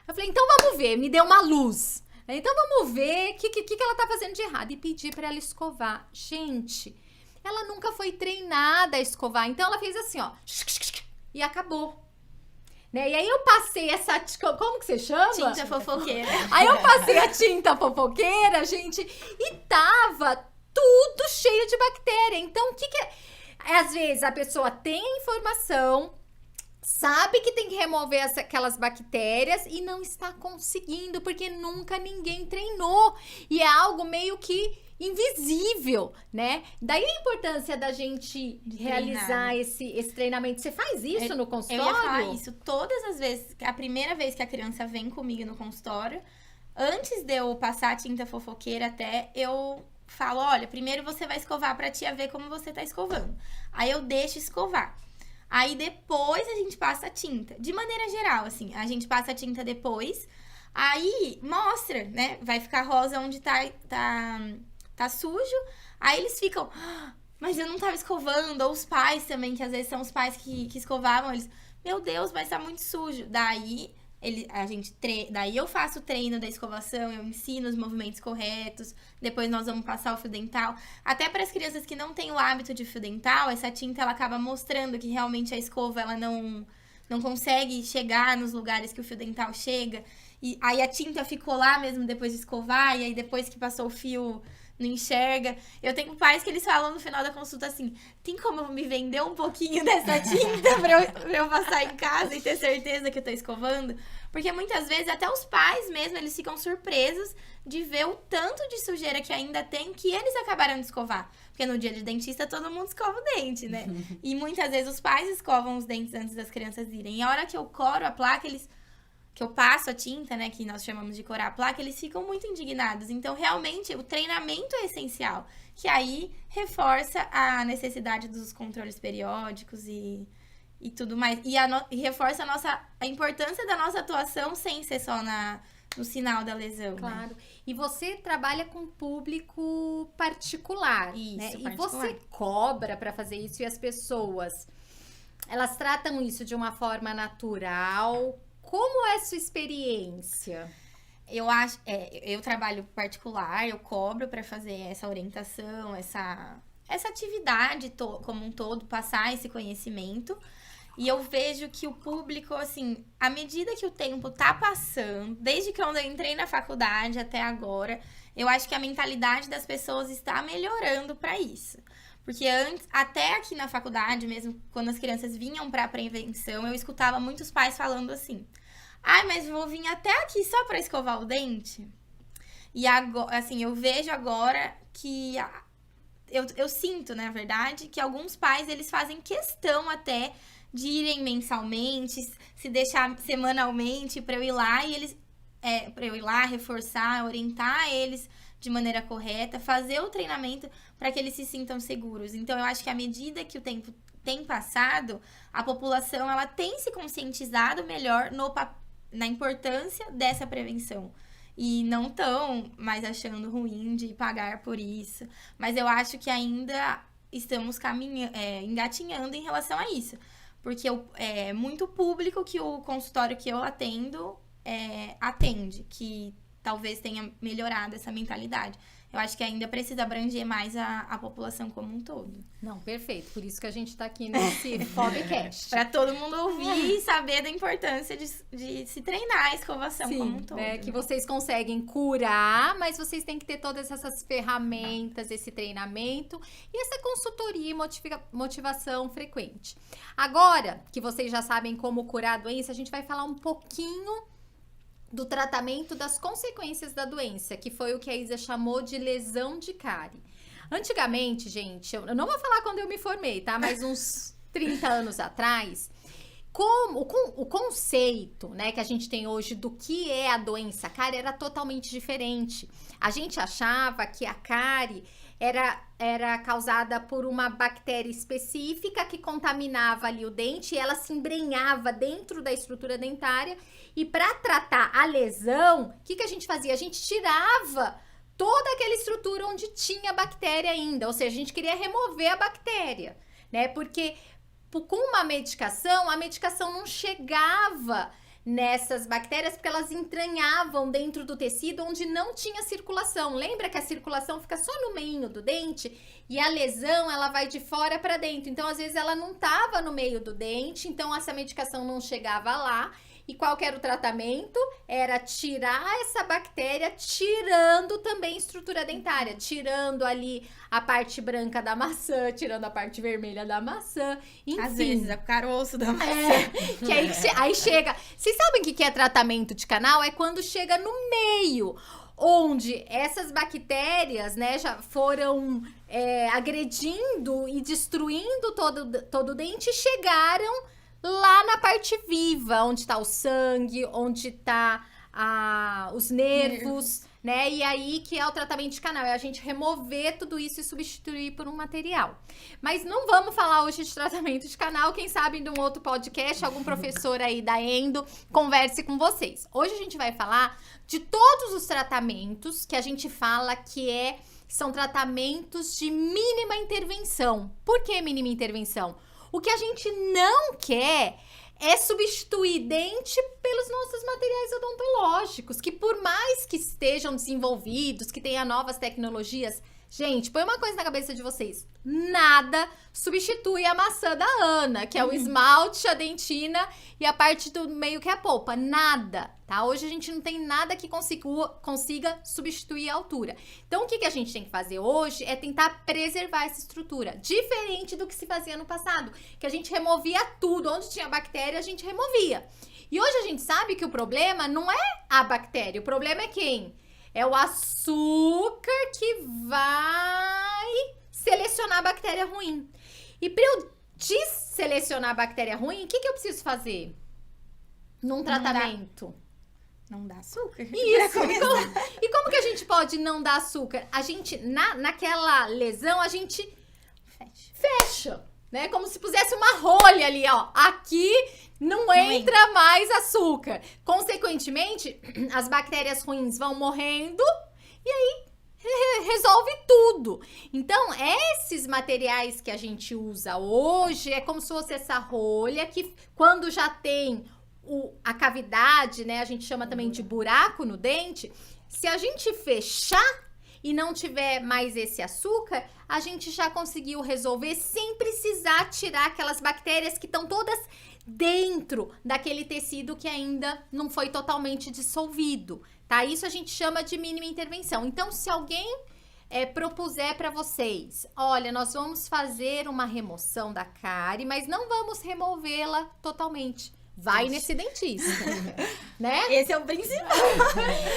Eu falei, então vamos ver, me deu uma luz. Então vamos ver o que ela tá fazendo de errado. E pedi pra ela escovar. Gente, ela nunca foi treinada a escovar, então ela fez assim, ó, e acabou. né? E aí eu passei essa... Como que você chama? Tinta fofoqueira. Aí eu passei a tinta fofoqueira, gente, e tava tudo cheio de bactéria. Então, o que é? Às vezes a pessoa tem a informação, sabe que tem que remover aquelas bactérias e não está conseguindo, porque nunca ninguém treinou. E é algo meio que invisível, né? Daí a importância da gente realizar esse treinamento. Você faz isso no consultório? Eu ia falar isso. Todas as vezes, a primeira vez que a criança vem comigo no consultório, antes de eu passar a tinta fofoqueira até, eu falo, olha, primeiro você vai escovar pra tia ver como você tá escovando. Aí eu deixo escovar. Aí depois a gente passa a tinta. De maneira geral, assim, a gente passa a tinta depois. Aí mostra, né? Vai ficar rosa onde tá sujo. Aí eles ficam, mas eu não tava escovando. Ou os pais também, que às vezes são os pais que escovavam, eles, meu Deus, mas tá muito sujo. Daí daí eu faço o treino da escovação, eu ensino os movimentos corretos, depois nós vamos passar o fio dental. Até para as crianças que não têm o hábito de fio dental, essa tinta ela acaba mostrando que realmente a escova ela não consegue chegar nos lugares que o fio dental chega. E aí a tinta ficou lá mesmo depois de escovar, e aí depois que passou o fio não enxerga. Eu tenho pais que eles falam no final da consulta assim, tem como me vender um pouquinho dessa tinta pra eu passar em casa e ter certeza que eu tô escovando? Porque muitas vezes até os pais mesmo, eles ficam surpresos de ver o tanto de sujeira que ainda tem que eles acabaram de escovar. Porque no dia de dentista todo mundo escova o dente, né? E muitas vezes os pais escovam os dentes antes das crianças irem. E a hora que eu coro a placa, que eu passo a tinta, né, que nós chamamos de corar a placa, eles ficam muito indignados. Então, realmente, o treinamento é essencial, que aí reforça a necessidade dos controles periódicos e tudo mais. E reforça a importância da nossa atuação sem ser só no sinal da lesão. Claro. Né? E você trabalha com público particular, Isso, né? particular. E você cobra para fazer isso e as pessoas, elas tratam isso de uma forma natural? Como é a sua experiência? Eu trabalho particular, eu cobro para fazer essa orientação, essa atividade como um todo, passar esse conhecimento. E eu vejo que o público, assim, à medida que o tempo tá passando, desde que eu entrei na faculdade até agora, eu acho que a mentalidade das pessoas está melhorando para isso. Porque antes, até aqui na faculdade mesmo, quando as crianças vinham para prevenção, eu escutava muitos pais falando assim, mas vou vir até aqui só para escovar o dente? E agora, assim, eu vejo agora que eu sinto, na verdade, que alguns pais, eles fazem questão até de irem mensalmente, se deixar semanalmente para eu ir lá e eles para eu ir lá, reforçar, orientar eles de maneira correta, fazer o treinamento para que eles se sintam seguros. Então, eu acho que à medida que o tempo tem passado, a população ela tem se conscientizado melhor na importância dessa prevenção. E não estão mais achando ruim de pagar por isso. Mas eu acho que ainda estamos engatinhando em relação a isso. Porque é muito público que o consultório que eu atendo atende, que talvez tenha melhorado essa mentalidade. Eu acho que ainda precisa abranger mais a população como um todo. Não, perfeito. Por isso que a gente tá aqui nesse podcast. Para todo mundo ouvir e saber da importância de se treinar a escovação como um todo. Né? Que vocês conseguem curar, mas vocês têm que ter todas essas ferramentas, esse treinamento e essa consultoria e motivação frequente. Agora que vocês já sabem como curar a doença, a gente vai falar um pouquinho do tratamento das consequências da doença, que foi o que a Isa chamou de lesão de cárie. Antigamente, gente, eu não vou falar quando eu me formei, tá? Mas uns 30 anos atrás, o conceito, né, que a gente tem hoje do que é a doença cárie era totalmente diferente. A gente achava que a cárie era causada por uma bactéria específica que contaminava ali o dente e ela se embrenhava dentro da estrutura dentária. E para tratar a lesão, o que a gente fazia? A gente tirava toda aquela estrutura onde tinha bactéria ainda. Ou seja, a gente queria remover a bactéria, né? Porque com uma medicação, a medicação não chegava nessas bactérias porque elas entranhavam dentro do tecido onde não tinha circulação. Lembra que a circulação fica só no meio do dente e a lesão ela vai de fora para dentro. Então, às vezes, ela não estava no meio do dente, então essa medicação não chegava lá. E qual que era o tratamento? Era tirar essa bactéria, tirando também estrutura dentária, tirando ali a parte branca da maçã, tirando a parte vermelha da maçã, enfim. Às vezes, o caroço da maçã. Que aí chega... Vocês sabem o que é tratamento de canal? É quando chega no meio, onde essas bactérias, né, já foram agredindo e destruindo todo o dente e chegaram lá na parte viva, onde tá o sangue, onde tá os nervos, né? E aí que é o tratamento de canal, é a gente remover tudo isso e substituir por um material. Mas não vamos falar hoje de tratamento de canal, quem sabe de um outro podcast, algum professor aí da Endo converse com vocês. Hoje a gente vai falar de todos os tratamentos que a gente fala que são tratamentos de mínima intervenção. Por que mínima intervenção? O que a gente não quer é substituir dente pelos nossos materiais odontológicos, que por mais que estejam desenvolvidos, que tenham novas tecnologias, gente, põe uma coisa na cabeça de vocês, nada substitui a maçã da Ana, que é o esmalte, a dentina e a parte do meio que é a polpa, nada, tá? Hoje a gente não tem nada que consiga substituir a altura. Então, o que a gente tem que fazer hoje é tentar preservar essa estrutura, diferente do que se fazia no passado, que a gente removia tudo, onde tinha bactéria a gente removia. E hoje a gente sabe que o problema não é a bactéria, o problema é quem? É o açúcar que vai selecionar a bactéria ruim. E para eu desselecionar a bactéria ruim, o que eu preciso fazer num tratamento? Não dá açúcar? Isso! E como que a gente pode não dar açúcar? A gente, naquela lesão, a gente fecha, né? Como se pusesse uma rolha ali, ó. Aqui não entra mais açúcar. Consequentemente, as bactérias ruins vão morrendo e aí resolve tudo. Então, esses materiais que a gente usa hoje é como se fosse essa rolha que quando já tem a cavidade, né? A gente chama também de buraco no dente. Se a gente fechar e não tiver mais esse açúcar, a gente já conseguiu resolver sem precisar tirar aquelas bactérias que estão todas dentro daquele tecido que ainda não foi totalmente dissolvido, tá? Isso a gente chama de mínima intervenção. Então, se alguém propuser para vocês, olha, nós vamos fazer uma remoção da cárie, mas não vamos removê-la totalmente. Vai nesse dentista, né? Esse é o principal.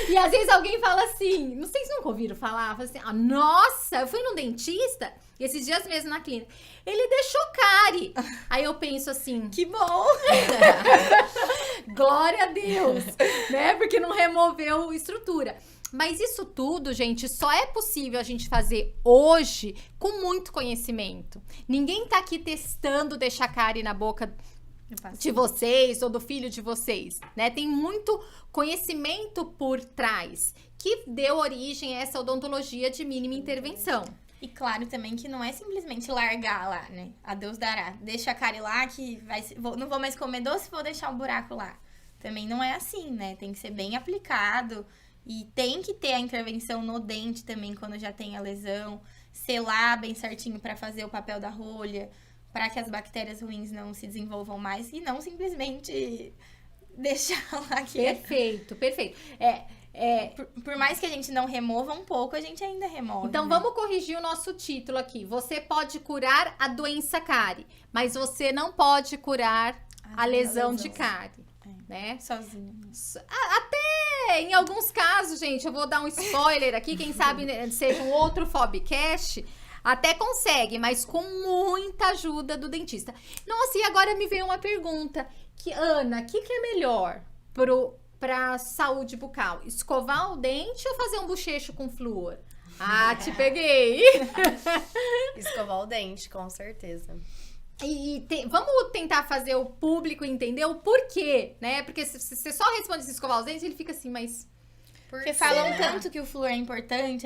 E às vezes alguém fala assim, não sei se nunca ouviram falar, fala assim, nossa, eu fui num dentista, esses dias mesmo na clínica, ele deixou cárie. Aí eu penso assim, que bom! Glória a Deus, né? Porque não removeu estrutura. Mas isso tudo, gente, só é possível a gente fazer hoje com muito conhecimento. Ninguém tá aqui testando deixar cárie na boca de vocês ou do filho de vocês, né? Tem muito conhecimento por trás que deu origem a essa odontologia de mínima intervenção. E claro também que não é simplesmente largar lá, né? A Deus dará. Deixa a cárie lá que não vou mais comer doce, vou deixar um buraco lá. Também não é assim, né? Tem que ser bem aplicado e tem que ter a intervenção no dente também quando já tem a lesão, selar bem certinho para fazer o papel da rolha, para que as bactérias ruins não se desenvolvam mais e não simplesmente deixar lá que... Perfeito, perfeito. Por mais que a gente não remova um pouco, a gente ainda remove. Então, vamos corrigir o nosso título aqui. Você pode curar a doença cárie, mas você não pode curar a lesão de cárie, né? Sozinho. Até em alguns casos, gente, eu vou dar um spoiler aqui, quem sabe seja um outro Fobcast, até consegue, mas com muita ajuda do dentista. Nossa, e agora me veio uma pergunta. Ana, o que é melhor pra saúde bucal? Escovar o dente ou fazer um bochecho com flúor? Ah, te peguei! Escovar o dente, com certeza. Vamos tentar fazer o público entender o porquê, né? Porque se você só responde se escovar os dentes, ele fica assim, mas... Porque falam tanto que o flúor é importante,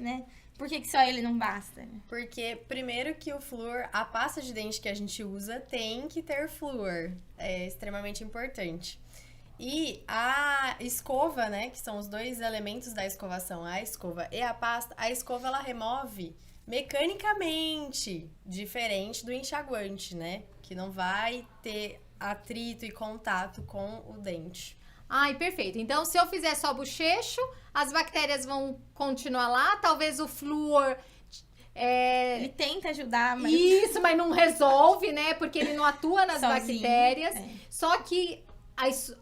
né? Por que só ele não basta? Porque, primeiro que o flúor, a pasta de dente que a gente usa tem que ter flúor. É extremamente importante. E a escova, né, que são os dois elementos da escovação, a escova e a pasta, a escova ela remove mecanicamente, diferente do enxaguante, né, que não vai ter atrito e contato com o dente. Ai, perfeito. Então, se eu fizer só bochecho, as bactérias vão continuar lá, talvez o flúor... Ele tenta ajudar, mas... Isso, mas não resolve, né, porque ele não atua nas Sozinho, bactérias. Só que...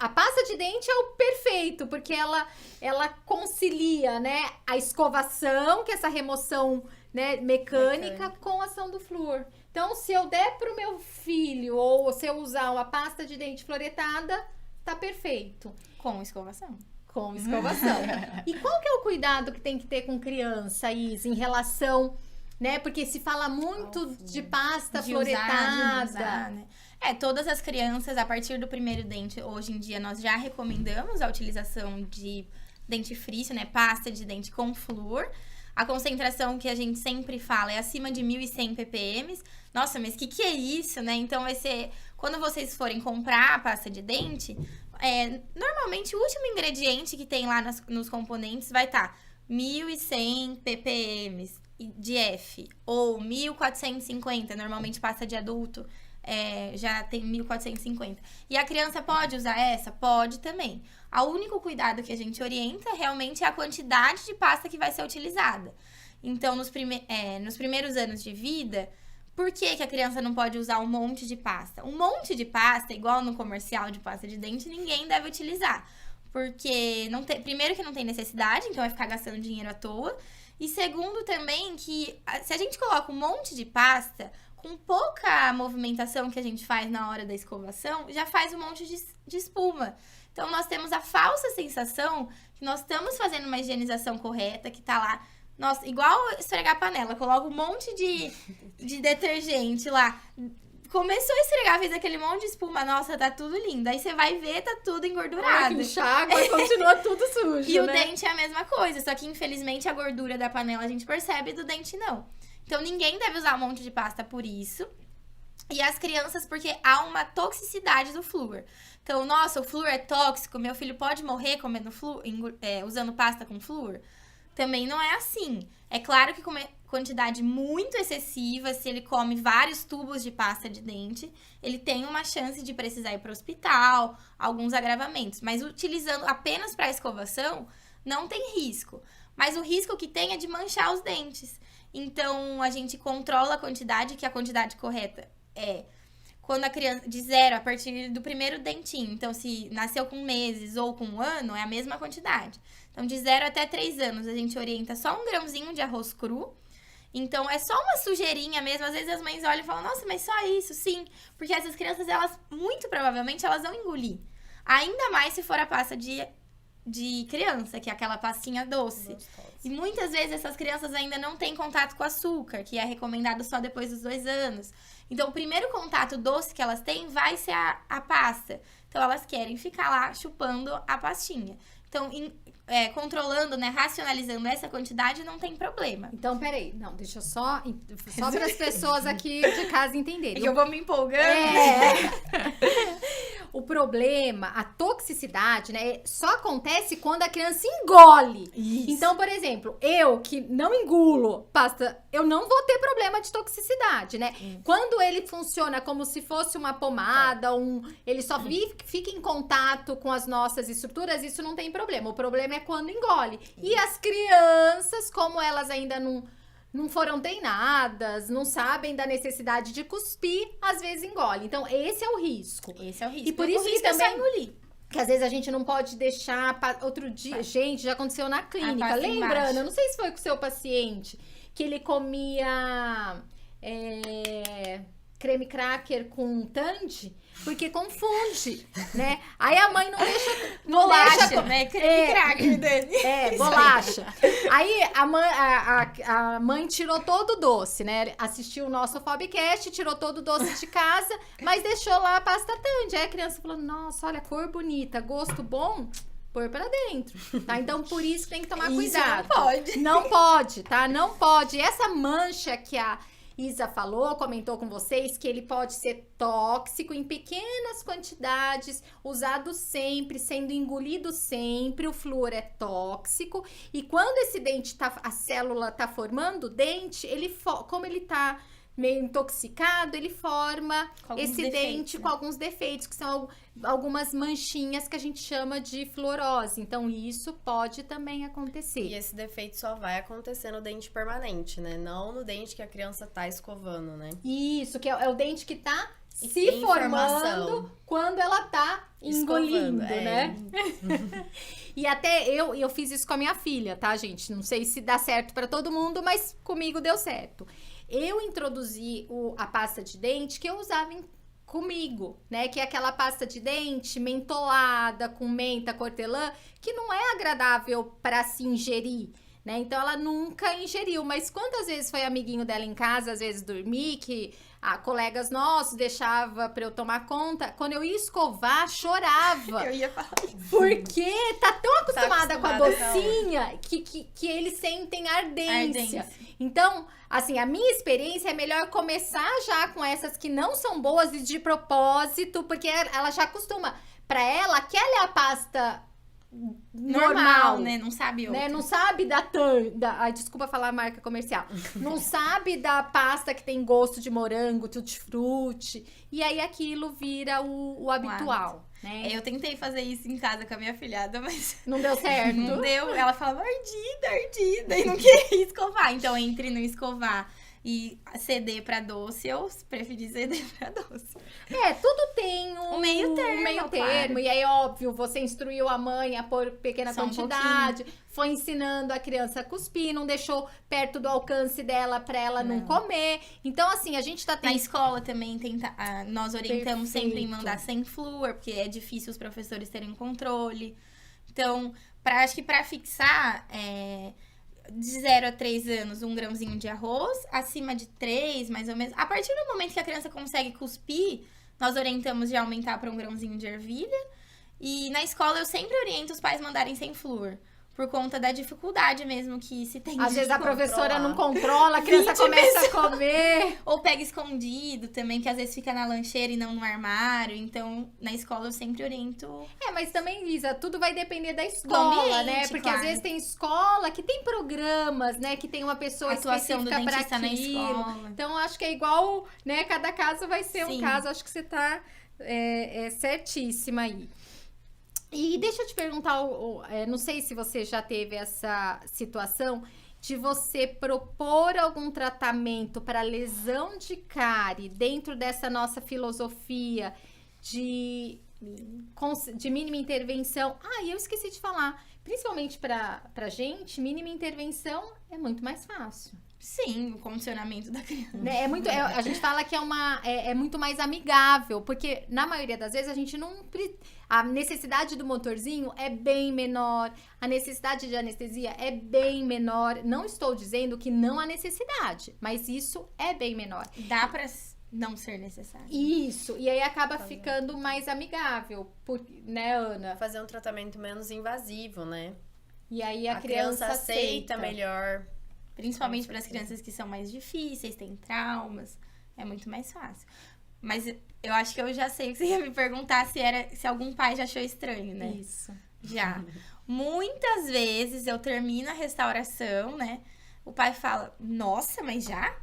A pasta de dente é o perfeito, porque ela concilia, né, a escovação, que é essa remoção, né, mecânica, com a ação do flúor. Então, se eu der pro meu filho, ou se eu usar uma pasta de dente fluoretada, tá perfeito. Com escovação. Com escovação. E qual que é o cuidado que tem que ter com criança, Isa, em relação... Né? Porque se fala muito de pasta fluoretada. Usar, né? Todas as crianças, a partir do primeiro dente, hoje em dia, nós já recomendamos a utilização de dentifrício, né? Pasta de dente com flúor. A concentração que a gente sempre fala é acima de 1.100 ppm. Nossa, mas o que é isso, né? Então, vai ser... Quando vocês forem comprar a pasta de dente, normalmente o último ingrediente que tem lá nos componentes vai estar 1.100 ppm de F, ou 1.450, normalmente pasta de adulto já tem 1.450. E a criança pode usar essa? Pode também. O único cuidado que a gente orienta realmente é a quantidade de pasta que vai ser utilizada. Então, nos primeiros anos de vida, por que a criança não pode usar um monte de pasta? Um monte de pasta, igual no comercial de pasta de dente, ninguém deve utilizar. Porque, primeiro que não tem necessidade, então vai ficar gastando dinheiro à toa. E segundo também que se a gente coloca um monte de pasta, com pouca movimentação que a gente faz na hora da escovação, já faz um monte de espuma. Então, nós temos a falsa sensação que nós estamos fazendo uma higienização correta, que tá lá, nossa, igual esfregar a panela, coloca um monte de detergente lá. Começou a esfregar, fez aquele monte de espuma, nossa, tá tudo lindo. Aí você vai ver, tá tudo engordurado. Enxágua e continua tudo sujo, E né? o dente é a mesma coisa, só que infelizmente a gordura da panela a gente percebe, do dente não. Então ninguém deve usar um monte de pasta por isso. E as crianças, porque há uma toxicidade do flúor. Então, nossa, o flúor é tóxico, meu filho pode morrer comendo usando pasta com flúor? Também não é assim. É claro que com quantidade muito excessiva, se ele come vários tubos de pasta de dente, ele tem uma chance de precisar ir para o hospital, alguns agravamentos. Mas utilizando apenas para escovação, não tem risco. Mas o risco que tem é de manchar os dentes. Então, a gente controla a quantidade, que a quantidade correta é quando a criança, de 0, a partir do primeiro dentinho. Então, se nasceu com meses ou com 1 ano, é a mesma quantidade. Então, de 0 até 3 anos, a gente orienta só 1 grãozinho de arroz cru. Então, é só uma sujeirinha mesmo. Às vezes, as mães olham e falam, nossa, mas só isso? Sim, porque essas crianças, elas, muito provavelmente, elas vão engolir. Ainda mais se for a pasta de criança, que é aquela pastinha doce. Gostosa. E muitas vezes essas crianças ainda não têm contato com açúcar, que é recomendado só depois dos 2 anos. Então, o primeiro contato doce que elas têm vai ser a pasta. Então, elas querem ficar lá chupando a pastinha. Então, controlando, né, racionalizando essa quantidade, não tem problema. Então, peraí. Não, deixa eu só para as pessoas aqui de casa entenderem. E eu vou me empolgando. O problema, a toxicidade, né, só acontece quando a criança engole. Isso. Então, por exemplo, eu que não engulo pasta, eu não vou ter problema de toxicidade, né? Quando ele funciona como se fosse uma pomada, ele só fica em contato com as nossas estruturas, isso não tem problema. O problema é quando engole. E as crianças, como elas ainda não foram treinadas, não sabem da necessidade de cuspir, às vezes engole. Então, esse é o risco. Esse é o risco. E por isso que é só também... engolir. Que às vezes a gente não pode deixar... Outro dia, gente, já aconteceu na clínica. pasta Lembra, embaixo. Ana? Eu não sei se foi com o seu paciente, que ele comia creme cracker com Tandy, porque confunde, né? Aí a mãe não deixa... Bolacha, né? Creme cracker, Dani. Bolacha. Aí a mãe tirou todo o doce, né? Assistiu o nosso Fobcast, tirou todo o doce de casa, mas deixou lá a pasta Tandy. Aí a criança falou, nossa, olha, cor bonita, gosto bom. pôr pra dentro, tá? Então, por isso tem que tomar Isso cuidado. não pode. Não pode, tá? Não pode. Essa mancha que a Isa falou, comentou com vocês, que ele pode ser tóxico em pequenas quantidades, usado sempre, sendo engolido sempre, o flúor é tóxico, e quando esse dente a célula tá formando o dente, como ele tá meio intoxicado, ele forma esse dente com alguns defeitos, que são algumas manchinhas que a gente chama de fluorose. Então, isso pode também acontecer. E esse defeito só vai acontecer no dente permanente, né? Não no dente que a criança tá escovando, né? Isso, que é o dente que tá se formando quando ela tá engolindo, né? E até eu fiz isso com a minha filha, tá, gente? Não sei se dá certo pra todo mundo, mas comigo deu certo. Eu introduzi a pasta de dente que eu usava comigo, né? Que é aquela pasta de dente mentolada, com menta, hortelã, que não é agradável para se ingerir, né? Então, ela nunca ingeriu. Mas quantas vezes foi amiguinho dela em casa, às vezes dormir, que colegas nossos deixava para eu tomar conta. Quando eu ia escovar, chorava. Eu ia falar isso. Porque tá tão acostumada com a docinha com que eles sentem ardência. Então, assim, a minha experiência é melhor começar já com essas que não são boas e de propósito, porque ela já acostuma. Pra ela, aquela é a pasta normal, né? Não sabe outra. Né? Não sabe desculpa falar a marca comercial. Não sabe da pasta que tem gosto de morango, tutti-frutti. E aí aquilo vira o habitual, né? Eu tentei fazer isso em casa com a minha filhada, mas não deu certo. Não deu. Ela falava ardida, e não queria escovar. Então, entre não escovar e ceder pra doce, eu preferi ceder pra doce. Tudo tem um meio termo. Claro. E aí, óbvio, você instruiu a mãe a pôr pequena quantidade, foi ensinando a criança a cuspir, não deixou perto do alcance dela pra ela não comer. Então, assim, a gente tá tendo... Na escola também nós orientamos sempre em Perfeito. mandar sem flúor, porque é difícil os professores terem controle. Então, acho que pra fixar... de 0 a 3 anos, 1 grãozinho de arroz, acima de 3, mais ou menos. A partir do momento que a criança consegue cuspir, nós orientamos de aumentar para 1 grãozinho de ervilha. E na escola eu sempre oriento os pais mandarem sem flúor, por conta da dificuldade mesmo que se tem. Às vezes a professora não controla, a criança começa a comer. Ou pega escondido também, que às vezes fica na lancheira e não no armário. Então, na escola eu sempre oriento. Mas também, Isa, tudo vai depender da escola, ambiente, né? Porque claro. às vezes tem escola que tem programas, né? Que tem uma pessoa Atuação do específica dentista pra na aquilo. escola. Então, acho que é igual, né? Cada caso vai ser um Sim. caso. Acho que você tá certíssima aí. E deixa eu te perguntar, não sei se você já teve essa situação de você propor algum tratamento para lesão de cárie dentro dessa nossa filosofia de mínima intervenção. Eu esqueci de falar. Principalmente pra gente, mínima intervenção é muito mais fácil. Sim, o condicionamento da criança. Né? A gente fala que é muito mais amigável, porque na maioria das vezes a gente não... A necessidade do motorzinho é bem menor, a necessidade de anestesia é bem menor. Não estou dizendo que não há necessidade, mas isso é bem menor. Dá pra não ser necessário. Isso, e aí acaba ficando mais amigável, né, Ana? Fazer um tratamento menos invasivo, né? E aí a criança aceita melhor. Principalmente para as crianças que são mais difíceis, têm traumas, é muito mais fácil. Mas eu acho que eu já sei o que você ia me perguntar, se algum pai já achou estranho, né? Isso. Já. Muitas vezes eu termino a restauração, né? O pai fala, nossa, mas já?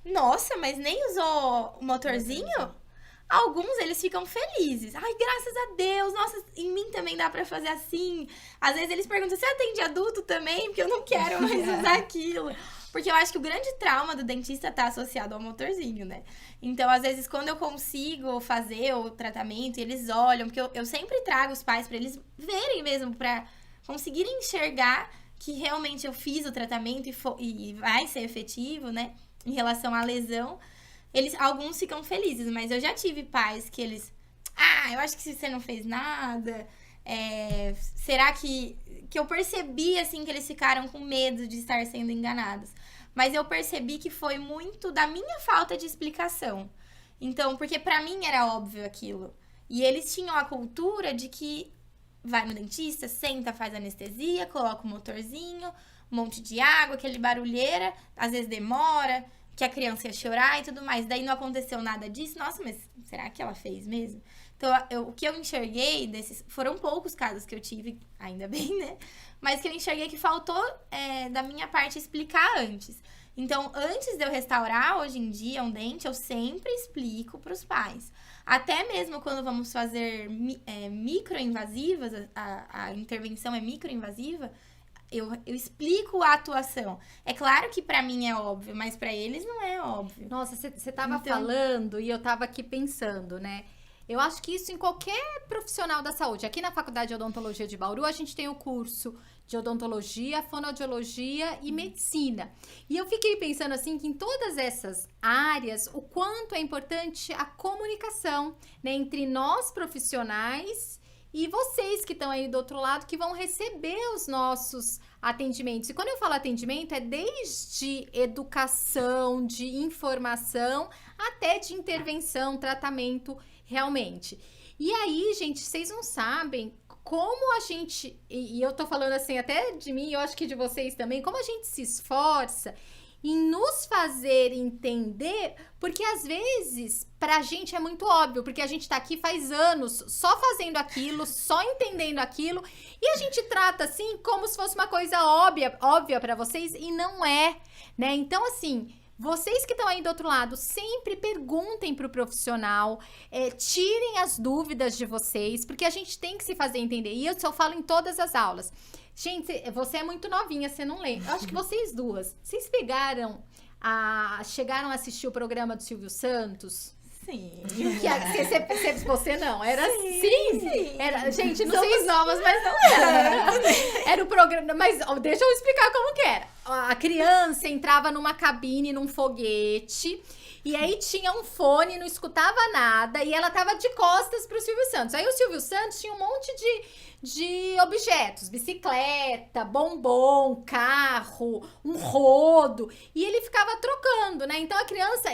Nossa, mas nem usou o motorzinho? Alguns, eles ficam felizes. Ai, graças a Deus. Nossa, em mim também dá pra fazer assim. Às vezes eles perguntam, você atende adulto também? Porque eu não quero mais usar aquilo. Porque eu acho que o grande trauma do dentista tá associado ao motorzinho, né? Então, às vezes, quando eu consigo fazer o tratamento, eles olham. Porque eu sempre trago os pais pra eles verem mesmo, pra conseguirem enxergar que realmente eu fiz o tratamento e vai ser efetivo, né? Em relação à lesão. Alguns ficam felizes, mas eu já tive pais que eles... eu acho que você não fez nada. Será que eu percebi, assim, que eles ficaram com medo de estar sendo enganados. Mas eu percebi que foi muito da minha falta de explicação. Então, porque pra mim era óbvio aquilo. E eles tinham a cultura de que vai no dentista, senta, faz anestesia, coloca o motorzinho, um monte de água, aquele barulheira, às vezes demora, que a criança ia chorar e tudo mais. Daí não aconteceu nada disso. Nossa, mas será que ela fez mesmo? Então, o que eu enxerguei desses... Foram poucos casos que eu tive, ainda bem, né? Mas que eu enxerguei que faltou da minha parte explicar antes. Então, antes de eu restaurar, hoje em dia, um dente, eu sempre explico para os pais. Até mesmo quando vamos fazer microinvasivas, a intervenção é microinvasiva, eu explico a atuação. É claro que para mim é óbvio, mas para eles não é óbvio. Nossa, você tava falando e eu tava aqui pensando, né? Eu acho que isso em qualquer profissional da saúde. Aqui na Faculdade de Odontologia de Bauru, a gente tem o curso de odontologia, fonoaudiologia e medicina. E eu fiquei pensando assim que em todas essas áreas, o quanto é importante a comunicação, né, entre nós profissionais e vocês que estão aí do outro lado, que vão receber os nossos atendimentos. E quando eu falo atendimento, é desde educação, de informação, até de intervenção, tratamento, realmente. E aí, gente, vocês não sabem como a gente, e eu tô falando assim até de mim, eu acho que de vocês também, como a gente se esforça em nos fazer entender, porque às vezes pra gente é muito óbvio, porque a gente tá aqui faz anos só fazendo aquilo, só entendendo aquilo, e a gente trata assim como se fosse uma coisa óbvia pra vocês, e não é, né? Então, assim, vocês que estão aí do outro lado, sempre perguntem pro profissional, tirem as dúvidas de vocês, porque a gente tem que se fazer entender, e eu falo em todas as aulas. Gente, você é muito novinha, você não lembra. Eu acho que vocês duas, vocês chegaram a assistir o programa do Silvio Santos? Sim. Você não, era sim. Era, gente, não Somos sei novas, mas não era. Era o programa, mas deixa eu explicar como que era. A criança entrava numa cabine, num foguete, e aí tinha um fone, não escutava nada, e ela tava de costas pro Silvio Santos. Aí o Silvio Santos tinha um monte de objetos, bicicleta, bombom, carro, um rodo, e ele ficava trocando, né? Então a criança,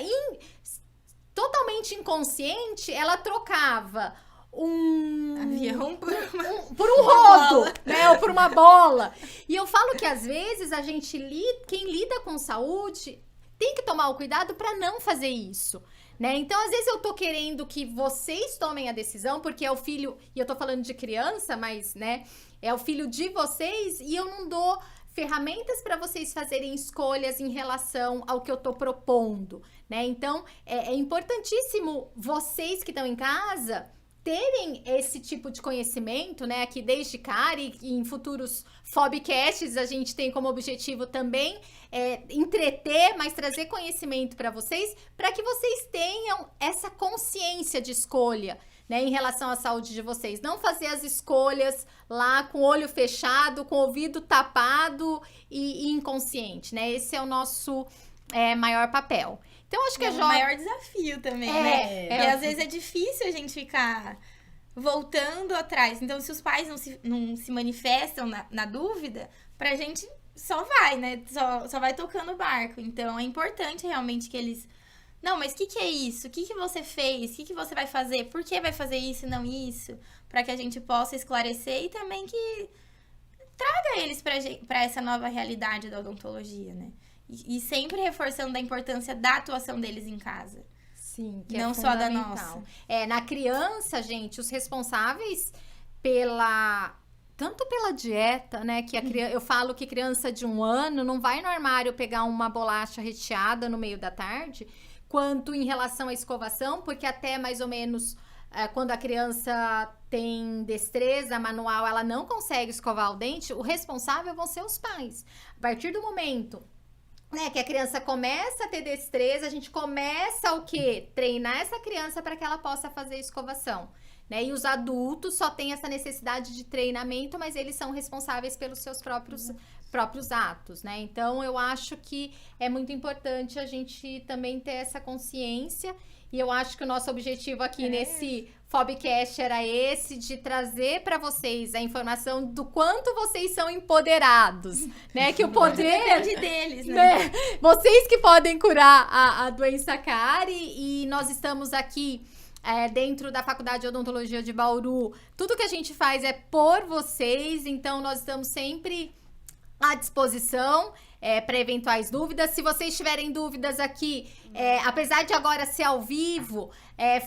totalmente inconsciente, ela trocava um avião por um rodo, né? Ou por uma bola. E eu falo que às vezes a gente quem lida com saúde tem que tomar o cuidado para não fazer isso, né? Então, às vezes eu tô querendo que vocês tomem a decisão, porque é o filho, e eu tô falando de criança, mas, né, é o filho de vocês, e eu não dou ferramentas para vocês fazerem escolhas em relação ao que eu tô propondo, né? Então, é importantíssimo vocês que estão em casa terem esse tipo de conhecimento, né? Aqui desde cara e em futuros Fobcasts a gente tem como objetivo também entreter, mas trazer conhecimento para vocês, para que vocês tenham essa consciência de escolha, né, em relação à saúde de vocês. Não fazer as escolhas lá com o olho fechado, com o ouvido tapado e inconsciente, né? Esse é o nosso maior papel. Então, acho que o maior desafio também, né? Porque às vezes é difícil a gente ficar voltando atrás. Então, se os pais não se manifestam na dúvida, pra gente só vai, né? Só vai tocando o barco. Então, é importante realmente que eles... Não, mas o que é isso? O que você fez? O que você vai fazer? Por que vai fazer isso e não isso? Pra que a gente possa esclarecer e também que traga eles pra essa nova realidade da odontologia, né? E sempre reforçando a importância da atuação deles em casa. Sim, que não é só da fundamental. nossa. Na criança, gente, os responsáveis tanto pela dieta, né, que eu falo que criança de 1 ano não vai no armário pegar uma bolacha recheada no meio da tarde, quanto em relação à escovação, porque até mais ou menos quando a criança tem destreza manual, ela não consegue escovar o dente, o responsável vão ser os pais. A partir do momento, né, que a criança começa a ter destreza, a gente começa o quê? Treinar essa criança para que ela possa fazer escovação, né? E os adultos só têm essa necessidade de treinamento, mas eles são responsáveis pelos seus próprios atos, né? Então, eu acho que é muito importante a gente também ter essa consciência, e eu acho que o nosso objetivo aqui nesse Fobcast era esse, de trazer para vocês a informação do quanto vocês são empoderados, né? Que o poder depende deles, né? Vocês que podem curar a doença cárie, e nós estamos aqui dentro da Faculdade de Odontologia de Bauru, tudo que a gente faz é por vocês, então nós estamos sempre à disposição para eventuais dúvidas. Se vocês tiverem dúvidas aqui, apesar de agora ser ao vivo,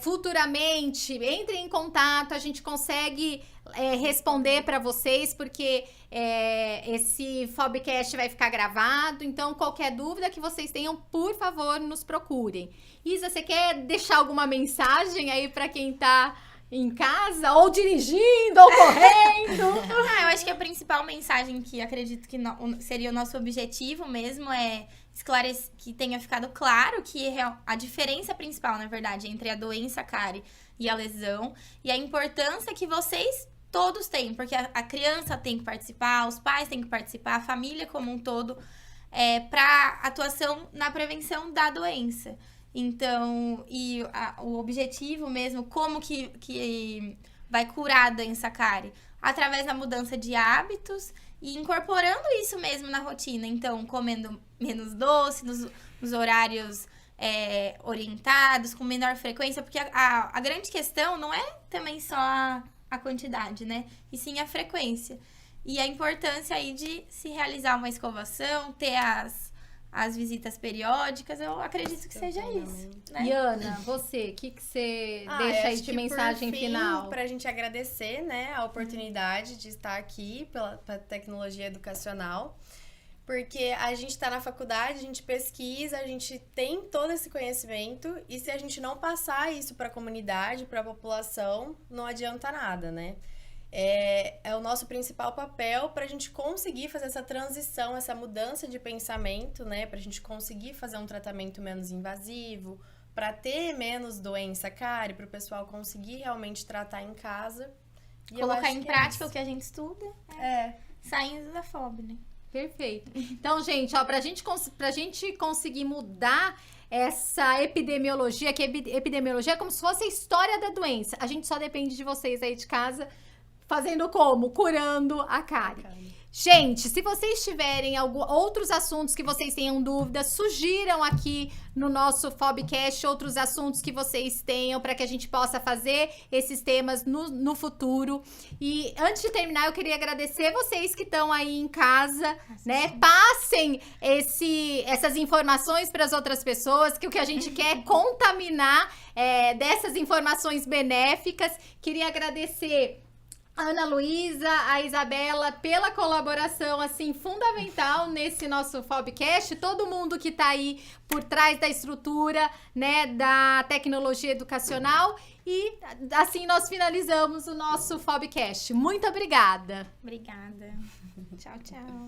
futuramente entrem em contato, a gente consegue responder para vocês, porque esse Fobcast vai ficar gravado, então qualquer dúvida que vocês tenham, por favor, nos procurem. Isa, você quer deixar alguma mensagem aí para quem tá em casa, ou dirigindo, ou correndo? Eu acho que a principal mensagem que acredito que seria o nosso objetivo mesmo é esclarecer, que tenha ficado claro que a diferença principal, na verdade, entre a doença cárie e a lesão, e a importância que vocês todos têm, porque a criança tem que participar, os pais têm que participar, a família como um todo, para atuação na prevenção da doença. Então, o objetivo mesmo, como que vai curar a doença cárie? Através da mudança de hábitos e incorporando isso mesmo na rotina. Então, comendo menos doce, nos horários orientados, com menor frequência, porque a grande questão não é também só a quantidade, né? E sim a frequência. E a importância aí de se realizar uma escovação, ter as visitas periódicas, eu acredito que seja isso, né? E Ana, você, o que você deixa aí de mensagem final? Para a gente agradecer, né, a oportunidade de estar aqui pela tecnologia educacional, porque a gente está na faculdade, a gente pesquisa, a gente tem todo esse conhecimento, e se a gente não passar isso para a comunidade, para a população, não adianta nada, né? É o nosso principal papel para a gente conseguir fazer essa transição, essa mudança de pensamento, né? Para a gente conseguir fazer um tratamento menos invasivo, para ter menos doença cárie, para o pessoal conseguir realmente tratar em casa. E colocar em prática o que a gente estuda, saindo da FOB, né? Perfeito. Então, gente, pra gente conseguir mudar essa epidemiologia, que epidemiologia é como se fosse a história da doença. A gente só depende de vocês aí de casa. Fazendo como? Curando a cárie. Gente, se vocês tiverem outros assuntos que vocês tenham dúvidas, sugiram aqui no nosso Fobcast outros assuntos que vocês tenham para que a gente possa fazer esses temas no futuro. E antes de terminar, eu queria agradecer vocês que estão aí em casa, né? Passem essas informações para as outras pessoas, que o que a gente quer é contaminar dessas informações benéficas. Queria agradecer a Ana Luísa, a Isabela, pela colaboração, assim, fundamental nesse nosso Fobcast. Todo mundo que tá aí por trás da estrutura, né, da tecnologia educacional. E, assim, nós finalizamos o nosso Fobcast. Muito obrigada. Obrigada. Tchau, tchau.